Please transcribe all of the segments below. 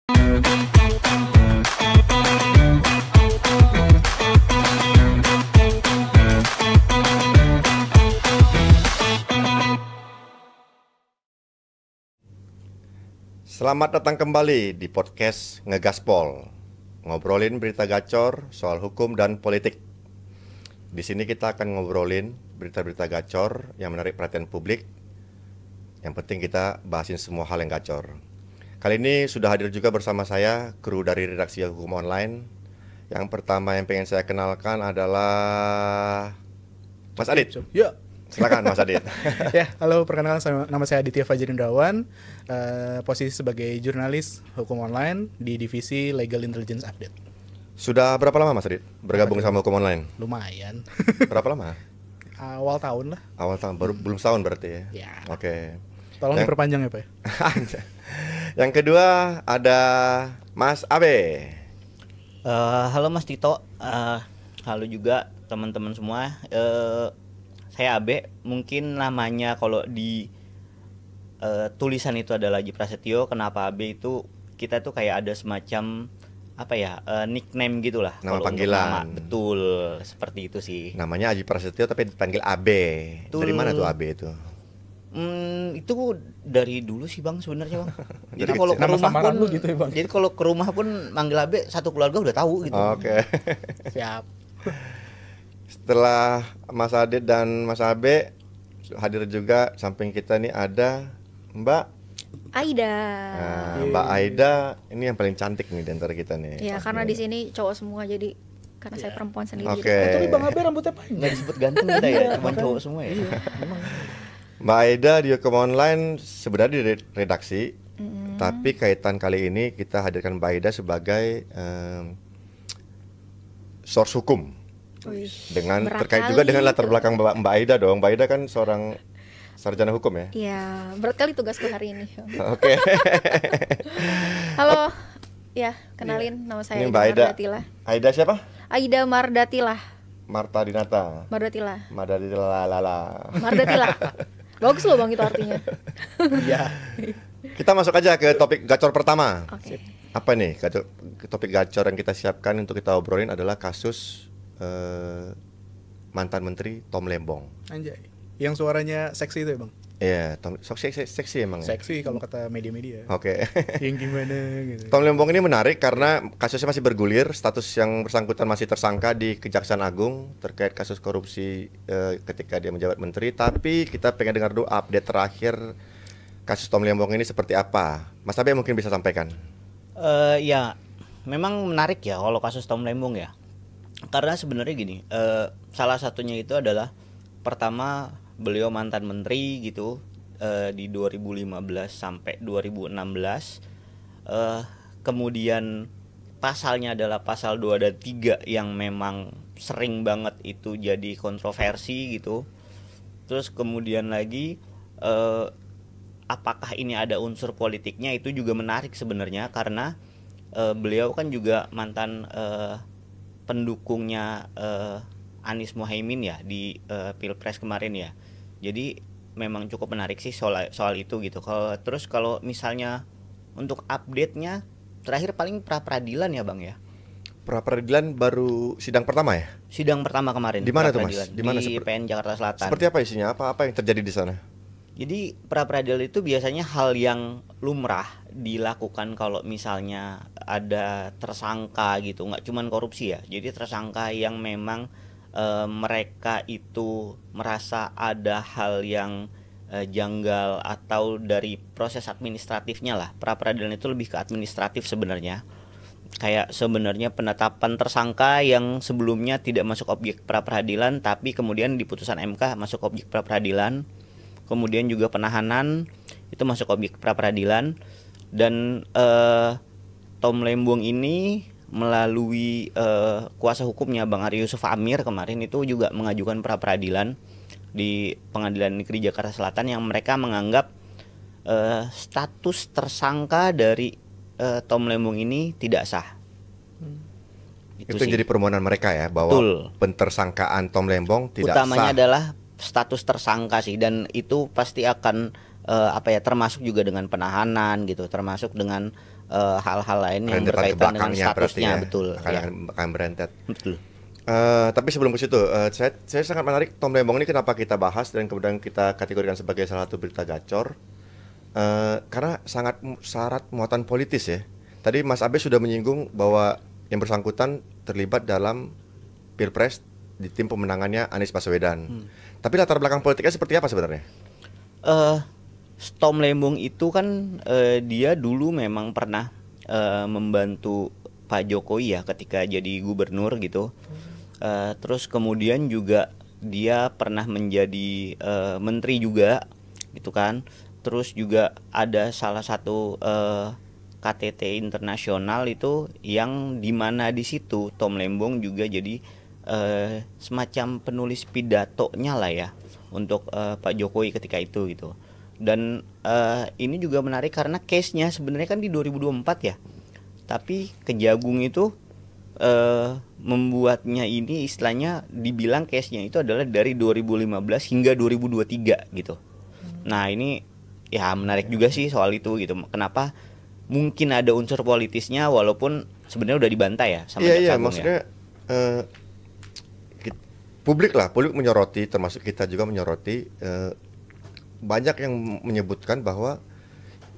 Selamat datang kembali di podcast Ngegaspol, ngobrolin berita gacor soal hukum dan politik. Di sini kita akan ngobrolin berita-berita gacor yang menarik perhatian publik. Yang penting kita bahasin semua hal yang gacor. Kali ini sudah hadir juga bersama saya kru dari redaksi Hukum Online. Yang pertama yang pengen saya kenalkan adalah Mas Adit. Ya. Silakan Mas Adit. Ya, halo, perkenalkan nama saya Aditya Fajar Indrawan, posisi sebagai jurnalis hukum online di divisi Legal Intelligence Update. Sudah berapa lama Mas Adit bergabung sama Hukum Online? Lumayan. Berapa lama? Awal tahun lah. Awal tahun, belum setahun berarti ya? Ya. Oke. Tolong diperpanjang ya Pak. Yang kedua ada Mas Abe. Halo Mas Tito, halo juga teman-teman semua. Saya Abe, mungkin namanya kalau di tulisan itu adalah Aji Prasetyo. Kenapa Abe itu kita tuh kayak ada semacam apa ya, nickname gitulah. Nama panggilan. Nama, betul, seperti itu sih. Namanya Aji Prasetyo tapi dipanggil Abe. Betul. Dari mana tuh Abe itu? Itu dari dulu sih Bang sebenarnya Bang. Jadi Dari kalau ke nama rumah samaran pun lu gitu ya, Bang? Jadi kalau ke rumah pun manggil Abe, satu keluarga udah tahu gitu. Oke. Siap. Setelah Mas Adit dan Mas Abe hadir juga samping kita nih ada Mbak Aida. Nah, Mbak Aida ini yang paling cantik nih di antara kita nih. Ya, karena di sini cowok semua, jadi karena saya perempuan sendiri. Oke. Tapi Bang Abe rambutnya panjang. Nggak disebut ganteng kita ya, cuma cowok semua ya. Mbak Aida di Hukum Online sebenarnya di redaksi, tapi kaitan kali ini kita hadirkan Mbak Aida sebagai source hukum. Wih, Dengan berat terkait kali juga dengan latar itu. belakang Mbak Aida dong. Mbak Aida kan seorang sarjana hukum ya. Iya, berat kali tugasku hari ini. Oke. Halo. Ya, kenalin nama saya Ini Aida Mbak Aida. Mardatila. Aida siapa? Aida Mardatila. Marta Dinata. Mardatila. Madadila. Mardatila. Bagus loh Bang itu artinya. Iya. Kita masuk aja ke topik gacor pertama. Oke. Apa nih topik gacor yang kita siapkan untuk kita obrolin adalah kasus mantan menteri Tom Lembong. Anjay. Yang suaranya seksi itu ya Bang? Iya, seksi emang. Ya? Seksi kalau kata media-media. Oke. Yang gimana gitu. Tom Lembong ini menarik karena kasusnya masih bergulir, status yang bersangkutan masih tersangka di Kejaksaan Agung terkait kasus korupsi ketika dia menjabat menteri. Tapi kita pengen dengar dulu update terakhir kasus Tom Lembong ini seperti apa. Mas Abe mungkin bisa sampaikan. Ya, memang menarik ya kalau kasus Tom Lembong ya. Karena sebenarnya gini, salah satunya itu adalah pertama beliau mantan menteri gitu di 2015 sampai 2016. Kemudian pasalnya adalah pasal 2 dan 3 yang memang sering banget itu jadi kontroversi gitu. Terus kemudian lagi apakah ini ada unsur politiknya, itu juga menarik sebenarnya karena beliau kan juga mantan pendukungnya Anies Mohaimin ya di Pilpres kemarin ya. Jadi memang cukup menarik sih soal itu gitu. Kalau misalnya untuk update-nya terakhir paling pra peradilan ya Bang ya. Pra peradilan baru sidang pertama ya? Sidang pertama kemarin. Di mana tuh Mas? Di PN Jakarta Selatan. Seperti apa isinya? Apa yang terjadi di sana? Jadi pra peradilan itu biasanya hal yang lumrah dilakukan kalau misalnya ada tersangka gitu, nggak cuman korupsi ya. Jadi tersangka yang memang mereka itu merasa ada hal yang janggal atau dari proses administratifnya lah. Pra peradilan itu lebih ke administratif sebenarnya. Kayak sebenarnya penetapan tersangka yang sebelumnya tidak masuk objek pra peradilan, tapi kemudian di putusan MK masuk objek pra peradilan. Kemudian juga penahanan itu masuk objek pra peradilan. Dan Tom Lembong ini melalui kuasa hukumnya Bang Ari Yusuf Amir kemarin itu juga mengajukan pra peradilan di Pengadilan Negeri Jakarta Selatan yang mereka menganggap status tersangka dari Tom Lembong ini tidak sah. Itu yang jadi permohonan mereka ya, bahwa Betul. pentersangkaan Tom Lembong tidak utamanya sah. adalah status tersangka sih, dan itu pasti akan termasuk juga dengan penahanan gitu, termasuk dengan hal-hal lain yang Rentetan berkaitan dengan belakangnya berarti statusnya, ya. betul. Akan berentet. Betul. Tapi sebelum ke situ, saya sangat menarik Tom Lembong ini kenapa kita bahas dan kemudian kita kategorikan sebagai salah satu berita gacor, karena sangat syarat muatan politis ya. Tadi Mas Abe sudah menyinggung bahwa yang bersangkutan terlibat dalam Pilpres di tim pemenangannya Anies Baswedan. Tapi latar belakang politiknya seperti apa sebenarnya? Tom Lembong itu kan dia dulu memang pernah membantu Pak Jokowi ya ketika jadi gubernur gitu. Terus kemudian juga dia pernah menjadi menteri juga gitu kan. Terus juga ada salah satu KTT internasional itu yang dimana di situ Tom Lembong juga jadi semacam penulis pidatonya lah ya untuk Pak Jokowi ketika itu gitu. Dan ini juga menarik karena case-nya sebenarnya kan di 2024 ya. Tapi Kejagung itu membuatnya ini istilahnya dibilang case-nya itu adalah dari 2015 hingga 2023 gitu. Nah, ini ya menarik juga sih soal itu gitu. Kenapa mungkin ada unsur politisnya walaupun sebenarnya udah dibantai ya sama Jaksa Agung maksudnya ya. Publik menyoroti, termasuk kita juga menyoroti, banyak yang menyebutkan bahwa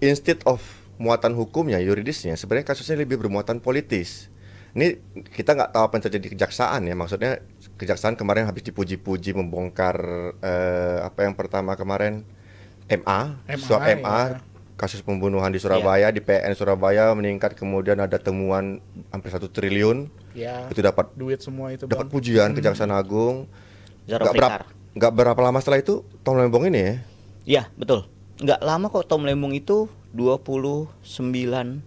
instead of muatan hukumnya, yuridisnya, sebenarnya kasusnya lebih bermuatan politis. Ini kita nggak tahu apa yang terjadi di kejaksaan ya, maksudnya kejaksaan kemarin habis dipuji-puji membongkar apa yang pertama kemarin suap MA. Ya. Kasus pembunuhan di Surabaya, di PN Surabaya meningkat, kemudian ada temuan hampir 1 triliun. Ya, itu dapat duit semua itu, dapat pujian Kejaksaan Agung. Nggak berapa lama setelah itu Tom Lembong ini ya? Iya, betul. Nggak lama kok Tom Lembong itu 29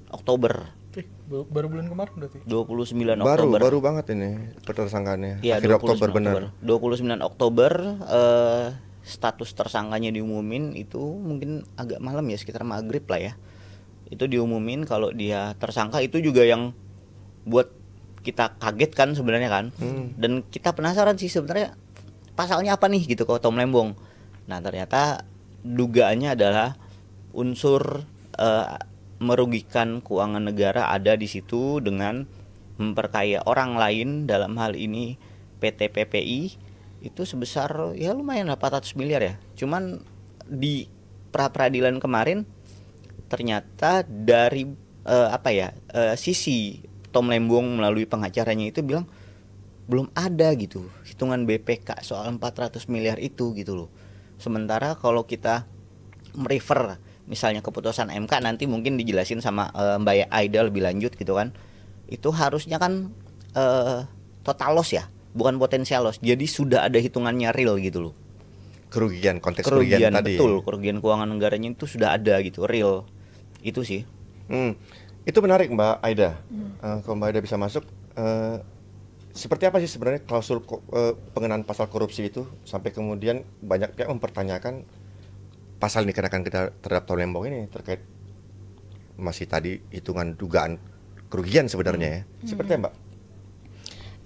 Oktober. Baru bulan kemarin berarti. 29 Oktober. Baru banget ini tersangkanya. Iya, Akhir Oktober benar. 29 Oktober status tersangkanya diumumin itu mungkin agak malam ya, sekitar maghrib lah ya. Itu diumumin kalau dia tersangka, itu juga yang buat kita kaget kan sebenarnya kan. Dan kita penasaran sih sebenarnya pasalnya apa nih gitu kalau Tom Lembong. Nah, ternyata dugaannya adalah unsur merugikan keuangan negara ada di situ dengan memperkaya orang lain, dalam hal ini PT PPI itu sebesar ya lumayan 400 miliar ya. Cuman di pra-peradilan kemarin ternyata dari sisi Tom Lembong melalui pengacaranya itu bilang belum ada gitu hitungan BPK soal 400 miliar itu gitu loh. Sementara kalau kita merefer misalnya keputusan MK, nanti mungkin dijelasin sama Mbak Aida lebih lanjut gitu kan. Itu harusnya kan total loss ya, bukan potensial loss. Jadi sudah ada hitungannya real gitu loh. Konteks kerugian tadi. Betul, kerugian keuangan negaranya itu sudah ada gitu, real. Itu sih. Itu menarik Mbak Aida. Kalau Mbak Aida bisa masuk, seperti apa sih sebenarnya klausul pengenaan pasal korupsi itu sampai kemudian banyak pihak mempertanyakan pasal ini dikenakan terhadap Tom Lembong ini terkait masih tadi hitungan dugaan kerugian sebenarnya ya. Seperti apa Mbak?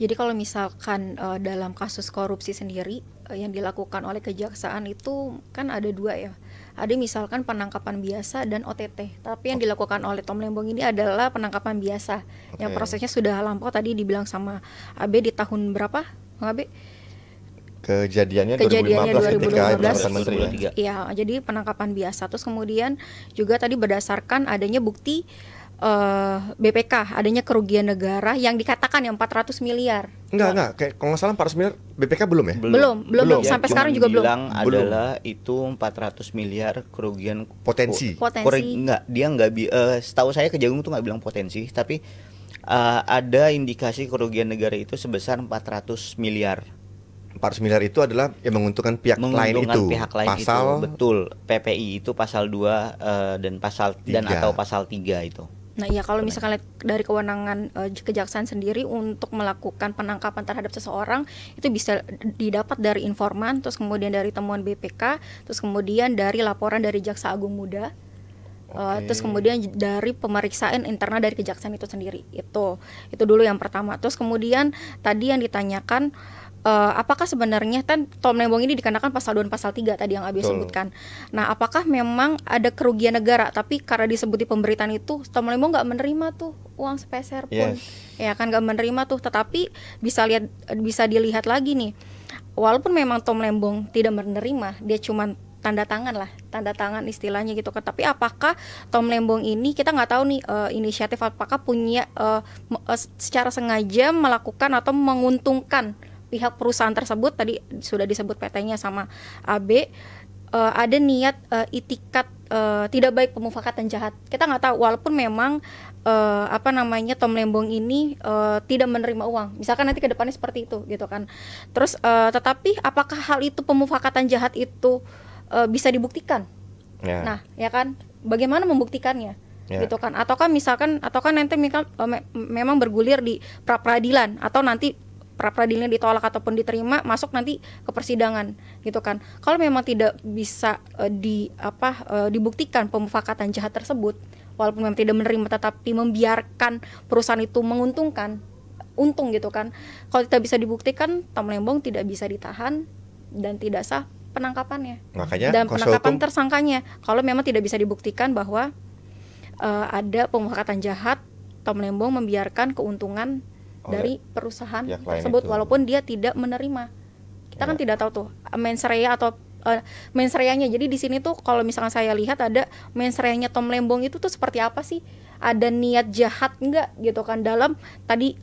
Jadi kalau misalkan dalam kasus korupsi sendiri yang dilakukan oleh kejaksaan itu kan ada 2 ya. Ada misalkan penangkapan biasa dan OTT. Tapi yang dilakukan oleh Tom Lembong ini adalah penangkapan biasa. Yang prosesnya sudah lampau, tadi dibilang sama Abe di tahun berapa, Bang Abe? Kejadiannya 2015 ketika jabatan menteri ya. Iya, jadi penangkapan biasa. Terus kemudian juga tadi berdasarkan adanya bukti BPK, adanya kerugian negara yang dikatakan yang 400 miliar. Enggak, kayak kalau nggak salah 400 miliar BPK belum ya? Belum. Ya, Sampai sekarang juga belum. Adalah itu 400 miliar kerugian potensi. Setahu saya Kejagung tuh nggak bilang potensi, tapi ada indikasi kerugian negara itu sebesar 400 miliar. 400 miliar itu adalah yang menguntungkan pihak lain itu. Pasal itu, betul. PPI itu pasal 2 dan pasal 3. Dan atau pasal 3 itu. Nah ya, kalau misalkan dari kewenangan kejaksaan sendiri untuk melakukan penangkapan terhadap seseorang itu bisa didapat dari informan, terus kemudian dari temuan BPK, terus kemudian dari laporan dari Jaksa Agung Muda, terus kemudian dari pemeriksaan internal dari kejaksaan itu sendiri. Itu dulu yang pertama. Terus kemudian tadi yang ditanyakan apakah sebenarnya kan Tom Lembong ini dikenakan pasal 2 dan pasal 3 tadi yang Abi Betul. sebutkan. Nah, apakah memang ada kerugian negara tapi karena disebut di pemberitaan itu Tom Lembong nggak menerima tuh uang sepeser pun. Yes. Ya kan nggak menerima tuh, tetapi bisa dilihat lagi nih. Walaupun memang Tom Lembong tidak menerima, dia cuman tanda tangan istilahnya gitu kan. Tapi apakah Tom Lembong ini kita nggak tahu nih inisiatif apakah punya secara sengaja melakukan atau menguntungkan pihak perusahaan tersebut. Tadi sudah disebut PT-nya sama AB, ada niat itikat tidak baik, pemufakatan jahat. Kita nggak tahu, walaupun memang Tom Lembong ini tidak menerima uang. Misalkan nanti ke depannya seperti itu gitu kan. Terus tetapi apakah hal itu, pemufakatan jahat itu bisa dibuktikan? Ya. Nah, ya kan, bagaimana membuktikannya? Ya. Gitu kan. Ataukah nanti memang bergulir di pra peradilan, atau nanti pra peradilannya ditolak ataupun diterima, masuk nanti ke persidangan gitu kan. Kalau memang tidak bisa dibuktikan pemufakatan jahat tersebut, walaupun memang tidak menerima tetapi membiarkan perusahaan itu untung gitu kan. Kalau tidak bisa dibuktikan, Tom Lembong tidak bisa ditahan dan tidak sah penangkapannya. Makanya dan kuasa penangkapan hukum tersangkanya kalau memang tidak bisa dibuktikan bahwa ada pemufakatan jahat, Tom Lembong membiarkan keuntungan dari perusahaan pihak lain tersebut itu. walaupun dia tidak menerima. Kita kan Ya. tidak tahu tuh mens rea atau mens rea-nya. Jadi di sini tuh kalau misalkan saya lihat ada mens rea-nya Tom Lembong itu tuh seperti apa sih? Ada niat jahat enggak gitu kan dalam tadi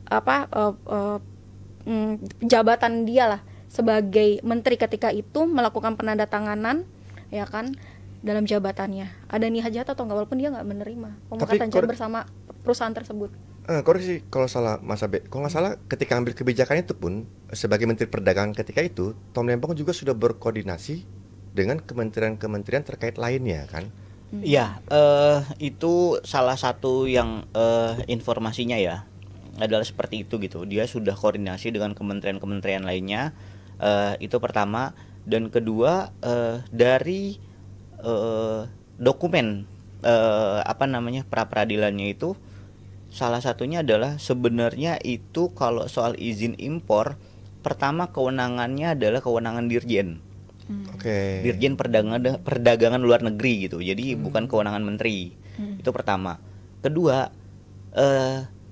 jabatan dia lah sebagai menteri ketika itu melakukan penandatanganan ya kan dalam jabatannya. Ada niat jahat atau enggak walaupun dia enggak menerima pemufakatan jahat bersama perusahaan tersebut. Koreksi kalau salah Mas Abe. Kalau nggak salah ketika ambil kebijakan itu pun sebagai Menteri Perdagangan ketika itu, Tom Lembong juga sudah berkoordinasi dengan kementerian-kementerian terkait lainnya kan? Ya, itu salah satu yang informasinya ya adalah seperti itu gitu. Dia sudah koordinasi dengan kementerian-kementerian lainnya. Itu pertama, dan kedua dari dokumen pra peradilannya itu. Salah satunya adalah sebenarnya itu kalau soal izin impor, pertama kewenangannya adalah kewenangan Dirjen. Oke. Dirjen Perdagangan Luar Negeri gitu. Jadi bukan kewenangan menteri. Itu pertama. Kedua,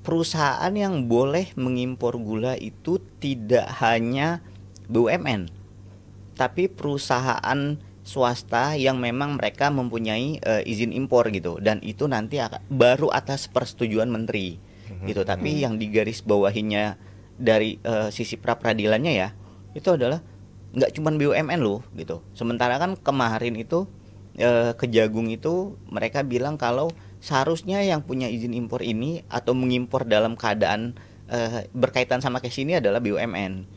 perusahaan yang boleh mengimpor gula itu tidak hanya BUMN, tapi perusahaan swasta yang memang mereka mempunyai izin impor gitu, dan itu nanti baru atas persetujuan menteri gitu. Tapi yang digarisbawahinya dari sisi pra peradilannya ya itu adalah nggak cuman BUMN loh gitu. Sementara kan kemarin itu Kejagung itu mereka bilang kalau seharusnya yang punya izin impor ini atau mengimpor dalam keadaan berkaitan sama case ini adalah BUMN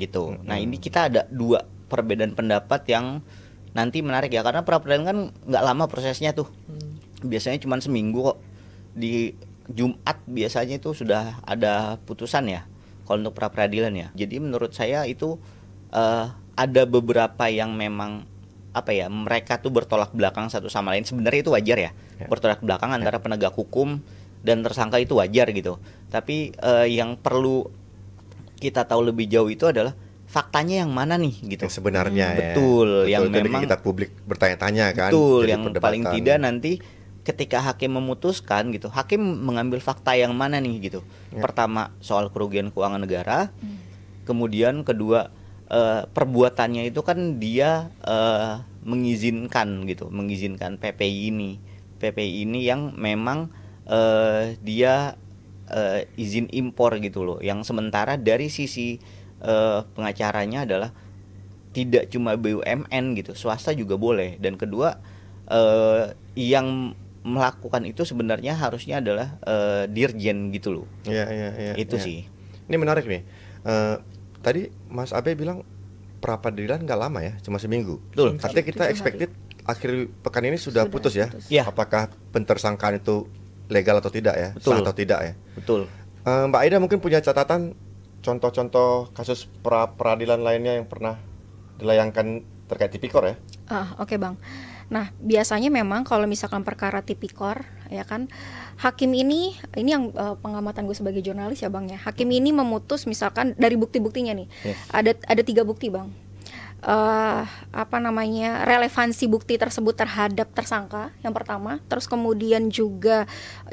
gitu. Nah ini kita ada dua perbedaan pendapat yang nanti menarik ya, karena pra peradilan kan nggak lama prosesnya tuh. Biasanya cuma seminggu kok. Di Jumat biasanya itu sudah ada putusan ya kalau untuk pra peradilan ya. Jadi menurut saya itu ada beberapa yang memang mereka tuh bertolak belakang satu sama lain. Sebenarnya itu wajar ya. Bertolak belakang antara penegak hukum dan tersangka itu wajar gitu. Tapi yang perlu kita tahu lebih jauh itu adalah faktanya yang mana nih gitu. Yang sebenarnya ya. Betul, yang tadi memang kita publik bertanya-tanya kan. betul, jadi yang perdebatan. paling tidak nanti ketika hakim memutuskan gitu, hakim mengambil fakta yang mana nih gitu. Pertama soal kerugian keuangan negara, kemudian kedua perbuatannya itu kan dia mengizinkan PPI ini yang memang dia izin impor gitu loh. Yang sementara dari sisi pengacaranya adalah tidak cuma BUMN gitu, swasta juga boleh. Dan kedua yang melakukan itu sebenarnya harusnya adalah dirjen gitu loh. Iya. Itu sih. Ini menarik nih. Tadi Mas Abe bilang pra peradilan nggak lama ya, cuma seminggu. Betul. Artinya kita 7 hari. expected akhir pekan ini sudah putus ya. Ya. Apakah pentersangkaan itu legal atau tidak ya? Betul. Sah atau tidak ya? Betul. Mbak Aida mungkin punya catatan contoh-contoh kasus pra peradilan lainnya yang pernah dilayangkan terkait tipikor ya? Oke Bang. Nah biasanya memang kalau misalkan perkara tipikor ya kan. Hakim ini yang pengamatan gue sebagai jurnalis ya Bang ya. Hakim ini memutus misalkan dari bukti-buktinya nih. Yes. Ada 3 bukti Bang. Relevansi bukti tersebut terhadap tersangka yang pertama, terus kemudian juga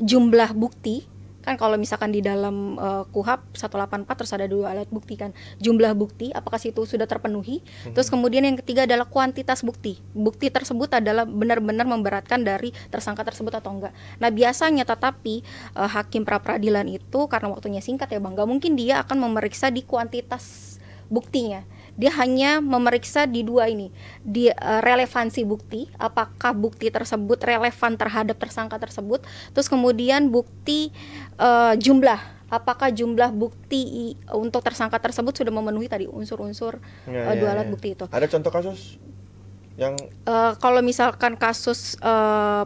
jumlah bukti. Kan kalau misalkan di dalam KUHP 184 terus ada 2 alat bukti kan, jumlah bukti apakah itu sudah terpenuhi. Terus kemudian yang ketiga adalah kuantitas bukti tersebut adalah benar-benar memberatkan dari tersangka tersebut atau enggak. Nah biasanya tetapi hakim pra peradilan itu karena waktunya singkat ya Bang, gak mungkin dia akan memeriksa di kuantitas buktinya. Dia hanya memeriksa di 2 ini, di relevansi bukti, apakah bukti tersebut relevan terhadap tersangka tersebut, terus kemudian bukti jumlah, apakah jumlah bukti untuk tersangka tersebut sudah memenuhi tadi unsur-unsur 2 alat bukti itu. Ada contoh kasus yang kalau misalkan kasus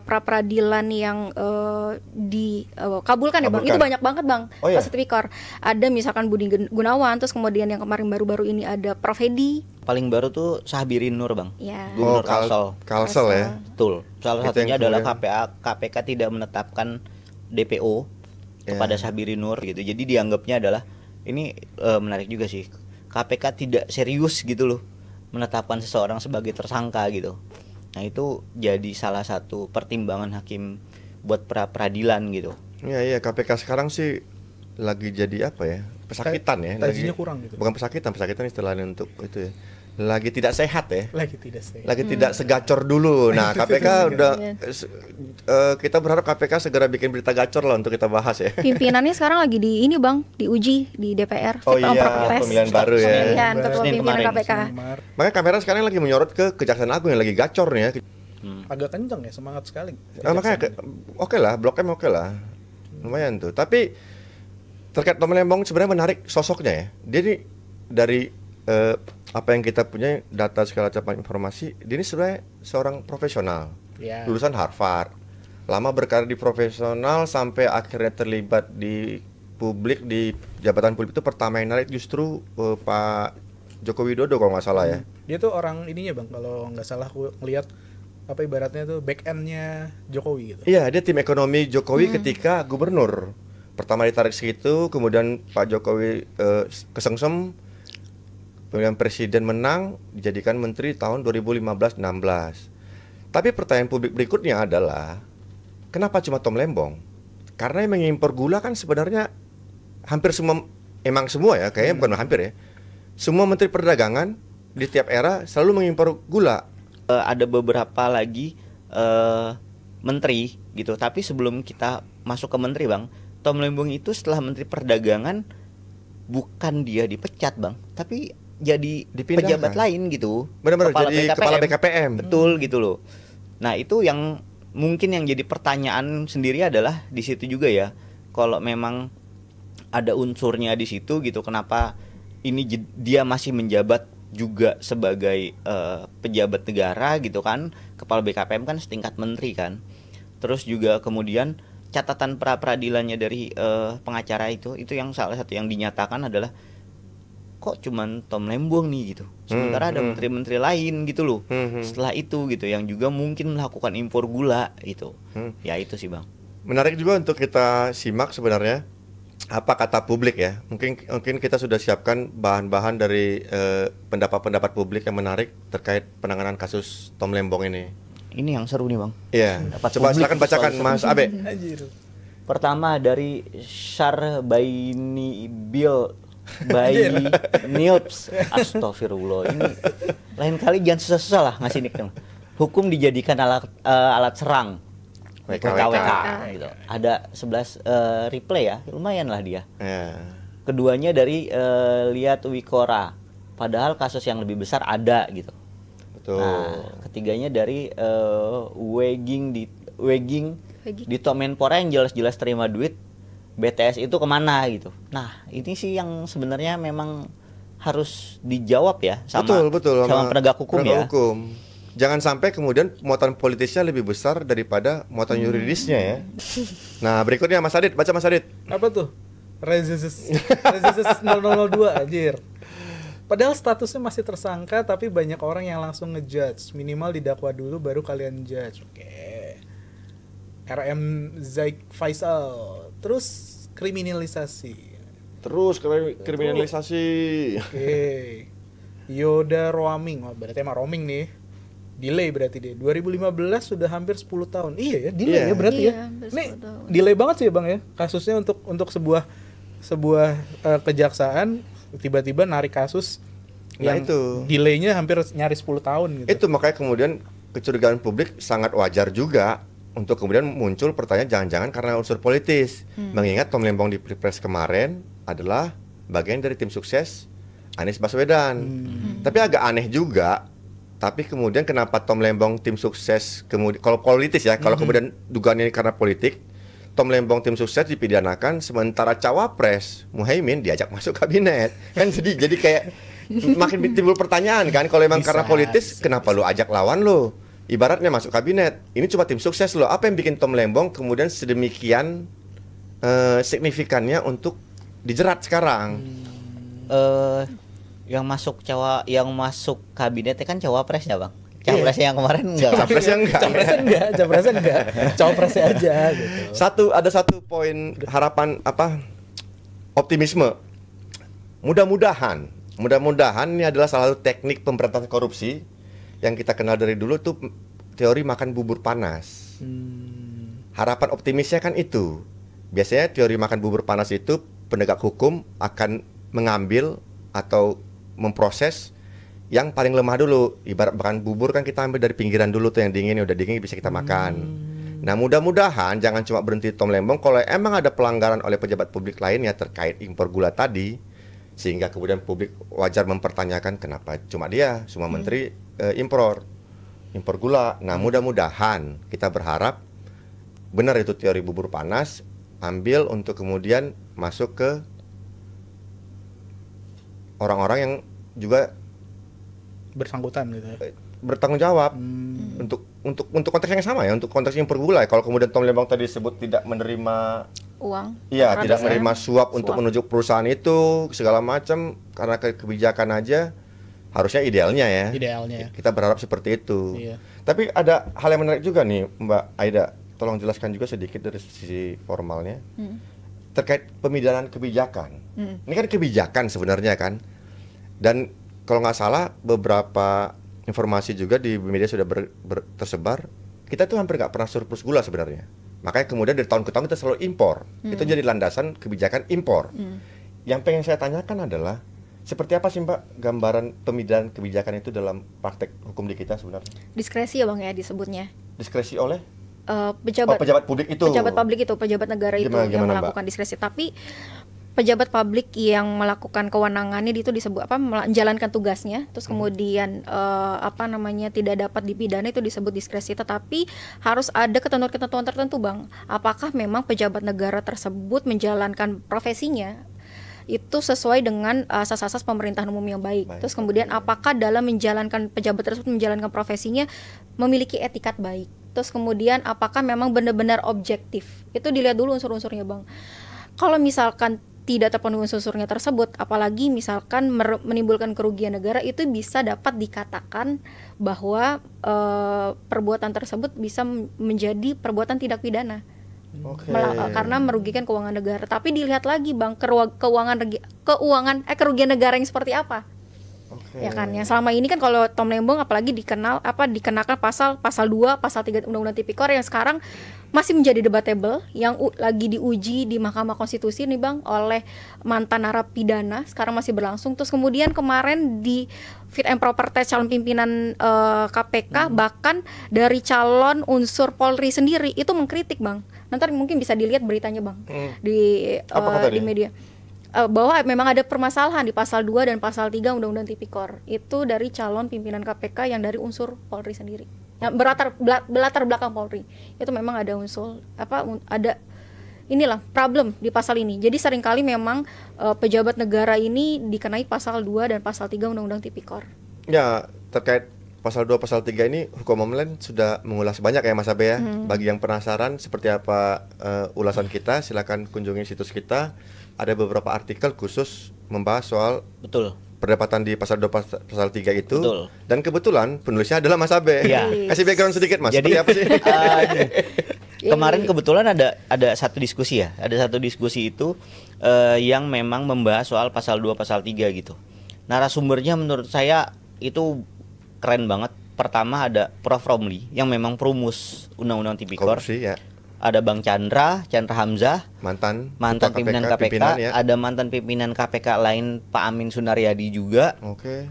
pra peradilan yang dikabulkan ya Bang, itu banyak banget Bang. Oh, iya? Kasus tipikor. Ada misalkan Budi Gunawan, terus kemudian yang kemarin baru-baru ini ada Prof Hedi. Paling baru tuh Syahbirin Nur Bang, Ya. Gubernur Kalsel. Kalsel ya. Betul. Salah Itu satunya yang adalah kemudian- KPK tidak menetapkan DPO Ya. kepada Syahbirin Nur gitu. Jadi dianggapnya adalah ini menarik juga sih. KPK tidak serius gitu loh menetapkan seseorang sebagai tersangka gitu. Nah, itu jadi salah satu pertimbangan hakim buat pra peradilan gitu. Iya, KPK sekarang sih lagi jadi apa ya? Pesakitan ya. Tajinya kurang gitu. Bukan pesakitan istilahnya untuk itu ya. Lagi tidak sehat ya. Lagi tidak sih. Lagi tidak segacor dulu. Nah, KPK udah kita berharap KPK segera bikin berita gacor lah untuk kita bahas ya. Pimpinannya sekarang lagi di ini Bang, diuji di DPR. Oh fit and iya, proper test. pemilihan baru ya. Pemilihan ketua Senin pimpinan kemarin. KPK. Makanya kamera sekarang lagi menyorot ke Kejaksaan Agung yang lagi gacor nih ya. Agak kenceng ya, semangat sekali. Makanya oke lah, Blok M oke lah. Lumayan tuh. Tapi terkait Tom Lembong sebenarnya menarik sosoknya ya. Dia ini dari apa yang kita punya data segala macam informasi, dia ini sebenarnya seorang profesional. Ya. Lulusan Harvard. Lama berkarir di profesional sampai akhirnya terlibat di publik, di jabatan publik itu pertama yang narik justru Pak Joko Widodo kalau nggak salah ya. Dia tuh orang ininya Bang, kalau nggak salah aku ngelihat apa ibaratnya tuh back end-nya Jokowi gitu. Iya, dia tim ekonomi Jokowi ketika gubernur. Pertama ditarik segitu, kemudian Pak Jokowi kesengsem, pemilihan presiden menang, dijadikan menteri tahun 2015-16. Tapi pertanyaan publik berikutnya adalah, kenapa cuma Tom Lembong? Karena yang mengimpor gula kan sebenarnya hampir semua, emang semua ya, kayaknya bukan hampir ya. Semua menteri perdagangan di tiap era selalu mengimpor gula. Ada beberapa lagi menteri gitu. Tapi sebelum kita masuk ke menteri Bang, Tom Lembong itu setelah menteri perdagangan bukan dia dipecat Bang, tapi jadi Dipindahkan. pejabat lain gitu. Benar-benar jadi kepala BKPM. Betul gitu loh. Nah, itu yang mungkin yang jadi pertanyaan sendiri adalah di situ juga ya. Kalau memang ada unsurnya di situ gitu, kenapa ini dia masih menjabat juga sebagai pejabat negara gitu kan, kepala BKPM kan setingkat menteri kan. Terus juga kemudian catatan pra peradilannya dari pengacara itu yang salah satu yang dinyatakan adalah kok cuman Tom Lembong nih gitu. Sementara ada menteri-menteri lain gitu loh. Setelah itu gitu yang juga mungkin melakukan impor gula gitu. Ya itu sih Bang. Menarik juga untuk kita simak sebenarnya apa kata publik ya. Mungkin kita sudah siapkan bahan-bahan dari pendapat-pendapat publik yang menarik terkait penanganan kasus Tom Lembong ini. Ini yang seru nih Bang. Iya. Pendapat Coba publik silakan bacakan soal Mas Abe. Anjir. Pertama dari Syarbaini Bill Bayi Nilps. Astagfirullah. Ini lain kali jangan susah-susah lah ngasih nickname. Hukum dijadikan alat serang. WKWK gitu. Ada 11 replay ya. Lumayan lah dia. Ya. Keduanya dari Liat Wikora. Padahal kasus yang lebih besar ada gitu. Betul. Nah, ketiganya dari Wegging di Tomenpora yang jelas-jelas terima duit. BTS itu kemana gitu. Nah, ini sih yang sebenarnya memang harus dijawab ya sama penegak hukum ya. Jangan sampai kemudian muatan politisnya lebih besar daripada muatan yuridisnya ya. Nah, berikutnya Mas Adit, baca Mas Adit. Apa tuh? Resistance 0002 anjir. Padahal statusnya masih tersangka tapi banyak orang yang langsung ngejudge. Minimal didakwa dulu baru kalian judge. Oke. RM Zaid Faisal. Terus kriminalisasi. Terus kriminalisasi. Oke. Yoda roaming. Oh, berarti emang roaming nih. Delay berarti deh. 2015 sudah hampir 10 tahun. Iya ya, delay ya berarti Iya, ya. hampir Nih 10 tahun. delay banget sih ya Bang ya. Kasusnya untuk sebuah kejaksaan tiba-tiba narik kasus Nah, yang itu. delaynya hampir nyaris 10 tahun gitu. Itu makanya kemudian kecurigaan publik sangat wajar juga untuk kemudian muncul pertanyaan jangan-jangan karena unsur politis. Mengingat Tom Lembong di Pilpres kemarin adalah bagian dari tim sukses Anies Baswedan. Tapi agak aneh juga. Tapi kemudian kenapa Tom Lembong tim sukses kemudian kalau politis ya, kalau kemudian dugaannya karena politik, Tom Lembong tim sukses dipidanakan sementara cawapres Muhaimin diajak masuk kabinet. Kan jadi kayak makin timbul pertanyaan kan, kalau emang karena politis kenapa lu ajak lawan lu? Ibaratnya masuk kabinet. Ini cuma tim sukses lo. Apa yang bikin Tom Lembong kemudian sedemikian signifikannya untuk dijerat sekarang? Yang masuk kabinetnya kan cawapres ya Bang. Capresnya yang kemarin enggak. Capresnya enggak. Capresnya enggak. Cawapresnya aja gitu. Ada satu poin harapan optimisme. Mudah-mudahan ini adalah salah satu teknik pemberantasan korupsi yang kita kenal dari dulu tuh, teori makan bubur panas. Harapan optimisnya kan itu. Biasanya teori makan bubur panas itu penegak hukum akan mengambil atau memproses yang paling lemah dulu. Ibarat makan bubur kan kita ambil dari pinggiran dulu tuh, yang dingin, udah dingin bisa kita makan. Nah, mudah-mudahan jangan cuma berhenti Tom Lembong. Kalau emang ada pelanggaran oleh pejabat publik lainnya terkait impor gula tadi, sehingga kemudian publik wajar mempertanyakan kenapa cuma dia, semua menteri impor gula. Nah, mudah-mudahan kita berharap benar itu teori bubur panas, ambil untuk kemudian masuk ke orang-orang yang juga bersangkutan gitu. bertanggung jawab untuk konteks yang sama ya, untuk konteks impor gula. Kalau kemudian Tom Lembong tadi sebut tidak menerima Uang. iya, tidak Ratus menerima ya. suap untuk menunjuk perusahaan itu segala macam karena kebijakan aja, harusnya idealnya ya. Idealnya ya. Kita berharap seperti itu. Iya. Tapi ada hal yang menarik juga nih, Mbak Aida. Tolong jelaskan juga sedikit dari sisi formalnya terkait pemidanaan kebijakan. Ini kan kebijakan sebenarnya kan. Dan kalau nggak salah beberapa informasi juga di media sudah tersebar, kita tuh hampir nggak pernah surplus gula sebenarnya. Makanya kemudian dari tahun ke tahun kita selalu impor. Itu jadi landasan kebijakan impor. Yang pengen saya tanyakan adalah seperti apa sih Mbak gambaran pemidanaan kebijakan itu dalam praktek hukum di kita sebenarnya? Diskresi ya Bang ya disebutnya. Diskresi oleh Pejabat publik itu. Pejabat negara itu Gimana, yang Mbak? melakukan diskresi. Tapi pejabat publik yang melakukan kewenangannya itu disebut menjalankan tugasnya, terus kemudian tidak dapat dipidana itu disebut diskresi. Tetapi harus ada ketentuan-ketentuan tertentu Bang. Apakah memang pejabat negara tersebut menjalankan profesinya itu sesuai dengan asas-asas pemerintahan umum yang baik. Terus kemudian apakah dalam menjalankan pejabat tersebut menjalankan profesinya memiliki etikat baik. Terus kemudian apakah memang benar-benar objektif. Itu dilihat dulu unsur-unsurnya Bang. Kalau misalkan tidak terpenuhi unsur-unsurnya tersebut, apalagi misalkan menimbulkan kerugian negara, itu bisa dapat dikatakan bahwa perbuatan tersebut bisa menjadi perbuatan tidak pidana. Karena merugikan keuangan negara. Tapi dilihat lagi Bang, kerugian negara yang seperti apa. Ya kan, yang selama ini kan kalau Tom Lembong apalagi dikenakan pasal 2, pasal 3 Undang-Undang Tipikor yang sekarang masih menjadi debatable, yang lagi diuji di Mahkamah Konstitusi nih Bang oleh mantan narapidana, sekarang masih berlangsung. Terus kemudian kemarin di fit and proper test calon pimpinan KPK, bahkan dari calon unsur Polri sendiri itu mengkritik Bang. Nanti mungkin bisa dilihat beritanya Bang di media. Bahwa memang ada permasalahan di pasal 2 dan pasal 3 Undang-Undang Tipikor. Itu dari calon pimpinan KPK yang dari unsur Polri sendiri. Yang berlatar belakang Polri. Itu memang ada unsur ada problem di pasal ini. Jadi seringkali memang pejabat negara ini dikenai pasal 2 dan pasal 3 Undang-Undang Tipikor. Ya, terkait pasal 2 pasal 3 ini Hukum Online sudah mengulas banyak ya Mas Abe ya. Bagi yang penasaran seperti apa ulasan kita, silakan kunjungi situs kita. Ada beberapa artikel khusus membahas soal perdebatan di pasal 2 pasal 3 itu. Betul. Dan kebetulan penulisnya adalah Mas Abe. Ya. Kasih background sedikit Mas. Jadi seperti apa sih? Kemarin kebetulan ada satu diskusi ya, ada satu diskusi itu yang memang membahas soal pasal 2 pasal 3 gitu. Narasumbernya menurut saya itu keren banget. Pertama ada Prof Romli yang memang perumus Undang-Undang Tipikor. Korupsi, ya. Ada Bang Chandra Hamzah, mantan pimpinan KPK, ya. Ada mantan pimpinan KPK lain Pak Amin Sunaryadi juga. Oke.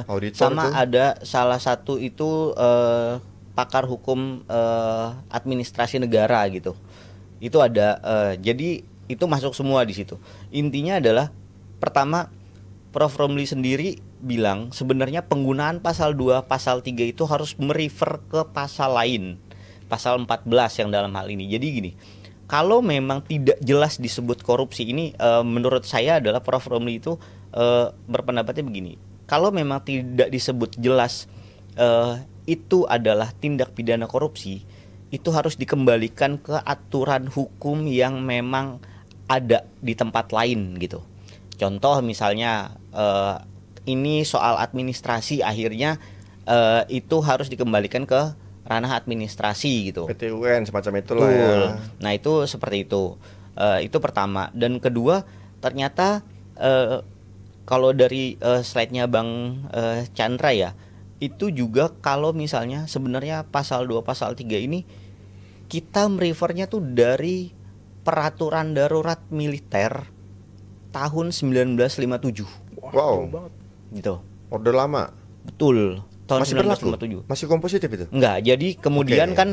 Auditor sama itu. ada salah satu itu pakar hukum administrasi negara gitu. Itu ada jadi itu masuk semua di situ. Intinya adalah pertama Prof Romli sendiri bilang sebenarnya penggunaan pasal 2 pasal 3 itu harus merefer ke pasal lain. Pasal 14 yang dalam hal ini. Jadi gini, kalau memang tidak jelas disebut korupsi ini menurut saya adalah Prof Romli itu berpendapatnya begini. Kalau memang tidak disebut jelas itu adalah tindak pidana korupsi, itu harus dikembalikan ke aturan hukum yang memang ada di tempat lain gitu. Contoh misalnya ini soal administrasi, akhirnya itu harus dikembalikan ke ranah administrasi gitu. PT UN semacam itulah ya. Nah itu seperti itu. Itu pertama. Dan kedua ternyata kalau dari slide-nya Bang Chandra ya, itu juga kalau misalnya sebenarnya pasal 2 pasal 3 ini kita merefernya tuh dari peraturan darurat militer tahun 1957. Wow. Gitu. Orde lama. Betul. Tahun Masih berlaku? 1957. Masih kompositif itu? Enggak, jadi kemudian Oke. kan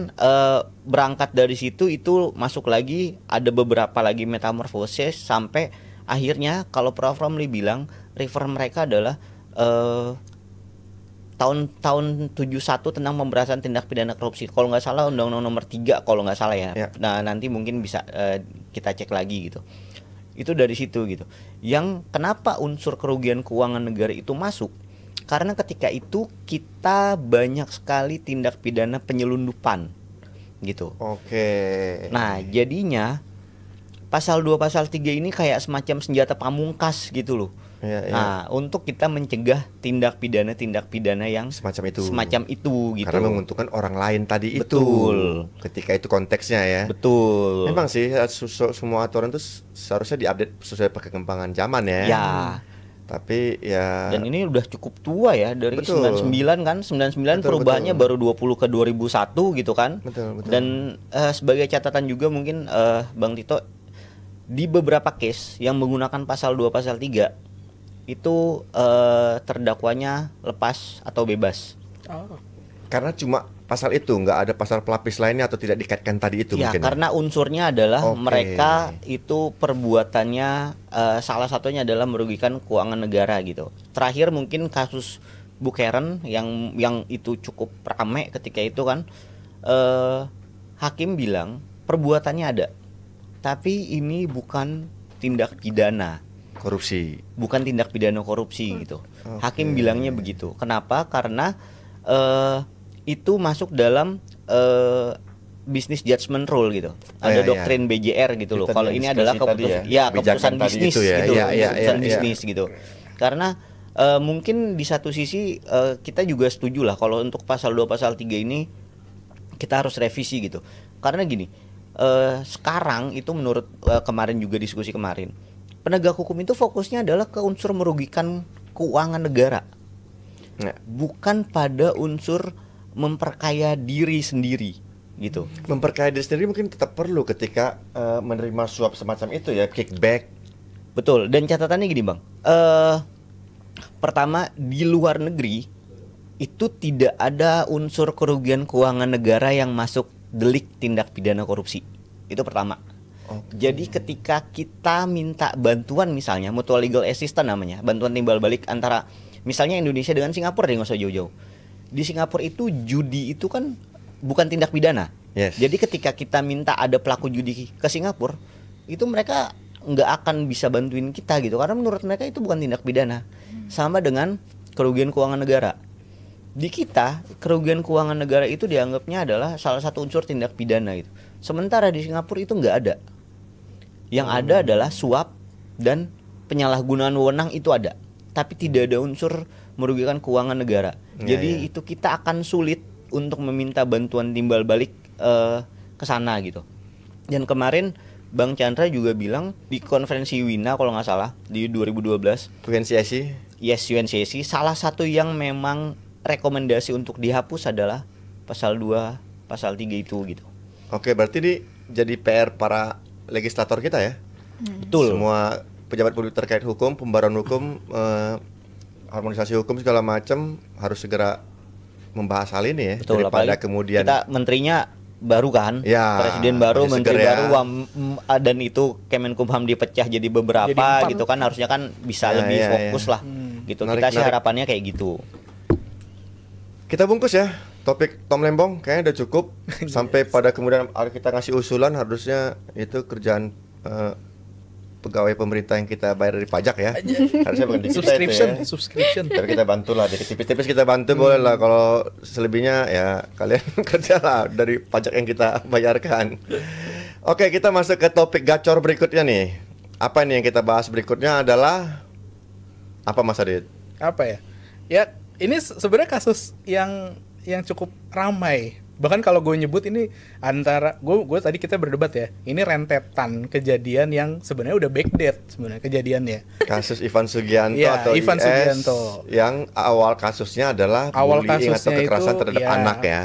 berangkat dari situ itu masuk lagi, ada beberapa lagi metamorfosis sampai akhirnya kalau Prof Romli bilang refer mereka adalah tahun 71 tentang pemberantasan tindak pidana korupsi. Kalau nggak salah Undang-Undang nomor 3 kalau nggak salah ya. Nah nanti mungkin bisa kita cek lagi gitu. Itu dari situ gitu. Yang kenapa unsur kerugian keuangan negara itu masuk? Karena ketika itu kita banyak sekali tindak pidana penyelundupan gitu. Oke. Nah jadinya pasal 2 pasal 3 ini kayak semacam senjata pamungkas gitu loh. Ya, ya. Nah untuk kita mencegah tindak pidana yang semacam itu gitu. Karena menguntungkan orang lain tadi itu. Betul. Ketika itu konteksnya ya. Betul. Memang sih semua aturan itu seharusnya diupdate sesuai perkembangan zaman ya. Ya. Tapi ya. Dan ini udah cukup tua ya, dari Betul. 99 kan, 99 perubahannya baru 20 ke 2001 gitu kan. Betul. Dan sebagai catatan juga mungkin Bang Tito, di beberapa case yang menggunakan pasal 2 pasal 3 itu terdakwanya lepas atau bebas. Karena cuma pasal itu, nggak ada pasal pelapis lainnya atau tidak dikaitkan tadi itu Ya, mungkin. karena unsurnya adalah Oke. mereka itu perbuatannya salah satunya adalah merugikan keuangan negara gitu. Terakhir mungkin kasus Bukeren yang itu cukup ramai ketika itu kan, hakim bilang perbuatannya ada, tapi ini bukan tindak pidana. Korupsi. Bukan tindak pidana korupsi gitu. Oke. Hakim bilangnya begitu. Kenapa? Karena itu masuk dalam business judgment rule gitu. Ada iya, doktrin BJR gitu loh. Itu Kalau yang ini adalah diskusi tadi keputusan ya, keputusan kebijakan tadi bisnis itu ya. gitu. Iya, Keputusan iya. bisnis gitu. Karena mungkin di satu sisi kita juga setuju lah kalau untuk pasal 2 pasal 3 ini kita harus revisi gitu. Karena gini, sekarang itu menurut kemarin juga diskusi kemarin, penegak hukum itu fokusnya adalah ke unsur merugikan keuangan negara, bukan pada unsur memperkaya diri sendiri gitu. Memperkaya diri sendiri mungkin tetap perlu ketika menerima suap semacam itu ya, kickback. Betul. Dan catatannya gini Bang, pertama di luar negeri itu tidak ada unsur kerugian keuangan negara yang masuk delik tindak pidana korupsi. Itu pertama. Jadi ketika kita minta bantuan misalnya mutual legal assistance namanya, bantuan timbal balik antara misalnya Indonesia dengan Singapura, nggak usah jauh-jauh. Di Singapura itu judi itu kan bukan tindak pidana. Yes. Jadi ketika kita minta ada pelaku judi ke Singapura, itu mereka nggak akan bisa bantuin kita gitu, karena menurut mereka itu bukan tindak pidana. Sama dengan kerugian keuangan negara. Di kita kerugian keuangan negara itu dianggapnya adalah salah satu unsur tindak pidana gitu. Sementara di Singapura itu nggak ada. Yang ada adalah suap dan penyalahgunaan wewenang itu ada, tapi tidak ada unsur merugikan keuangan negara. Jadi itu kita akan sulit untuk meminta bantuan timbal balik ke sana gitu. Dan kemarin Bang Chandra juga bilang di konferensi Wina kalau nggak salah di 2012 UNCSI. Yes, UNCSI salah satu yang memang rekomendasi untuk dihapus adalah pasal 2, pasal 3 itu gitu. Oke, berarti ini jadi PR para legislator kita ya. Betul. Semua pejabat publik terkait hukum, pembaruan hukum, harmonisasi hukum segala macam harus segera membahas hal ini ya. Betul, Daripada apalagi kemudian kita menterinya baru kan, Ya, presiden baru, masih menteri seger ya. baru, dan itu Kemenkumham dipecah jadi beberapa Jadi 4. gitu kan, harusnya kan bisa Ya, lebih ya, fokus ya. lah gitu. Menarik, Kita sih menarik. harapannya kayak gitu. kita bungkus ya. Topik Tom Lembong kayaknya udah cukup. Sampai pada kemudian kita ngasih usulan, harusnya itu kerjaan pegawai pemerintah yang kita bayar dari pajak ya. Harusnya bukan di kita itu ya. Subscription. Tapi kita bantu lah, jadi tipis-tipis kita bantu boleh lah. Kalau selebihnya ya kalian kerjalah dari pajak yang kita bayarkan. Oke, kita masuk ke topik gacor berikutnya nih. Apa nih yang kita bahas berikutnya adalah apa, Mas Adit? Apa ya? Ya, ini sebenarnya kasus yang cukup ramai. Bahkan kalau gue nyebut ini antara gue tadi kita berdebat ya. Ini rentetan kejadian yang sebenarnya udah backdate sebenarnya kejadiannya. Kasus Ivan Sugianto Ya, atau Ivan IS Sugianto. yang awal kasusnya adalah Awal bullying atau kasusnya kekerasan itu, terhadap ya, anak ya.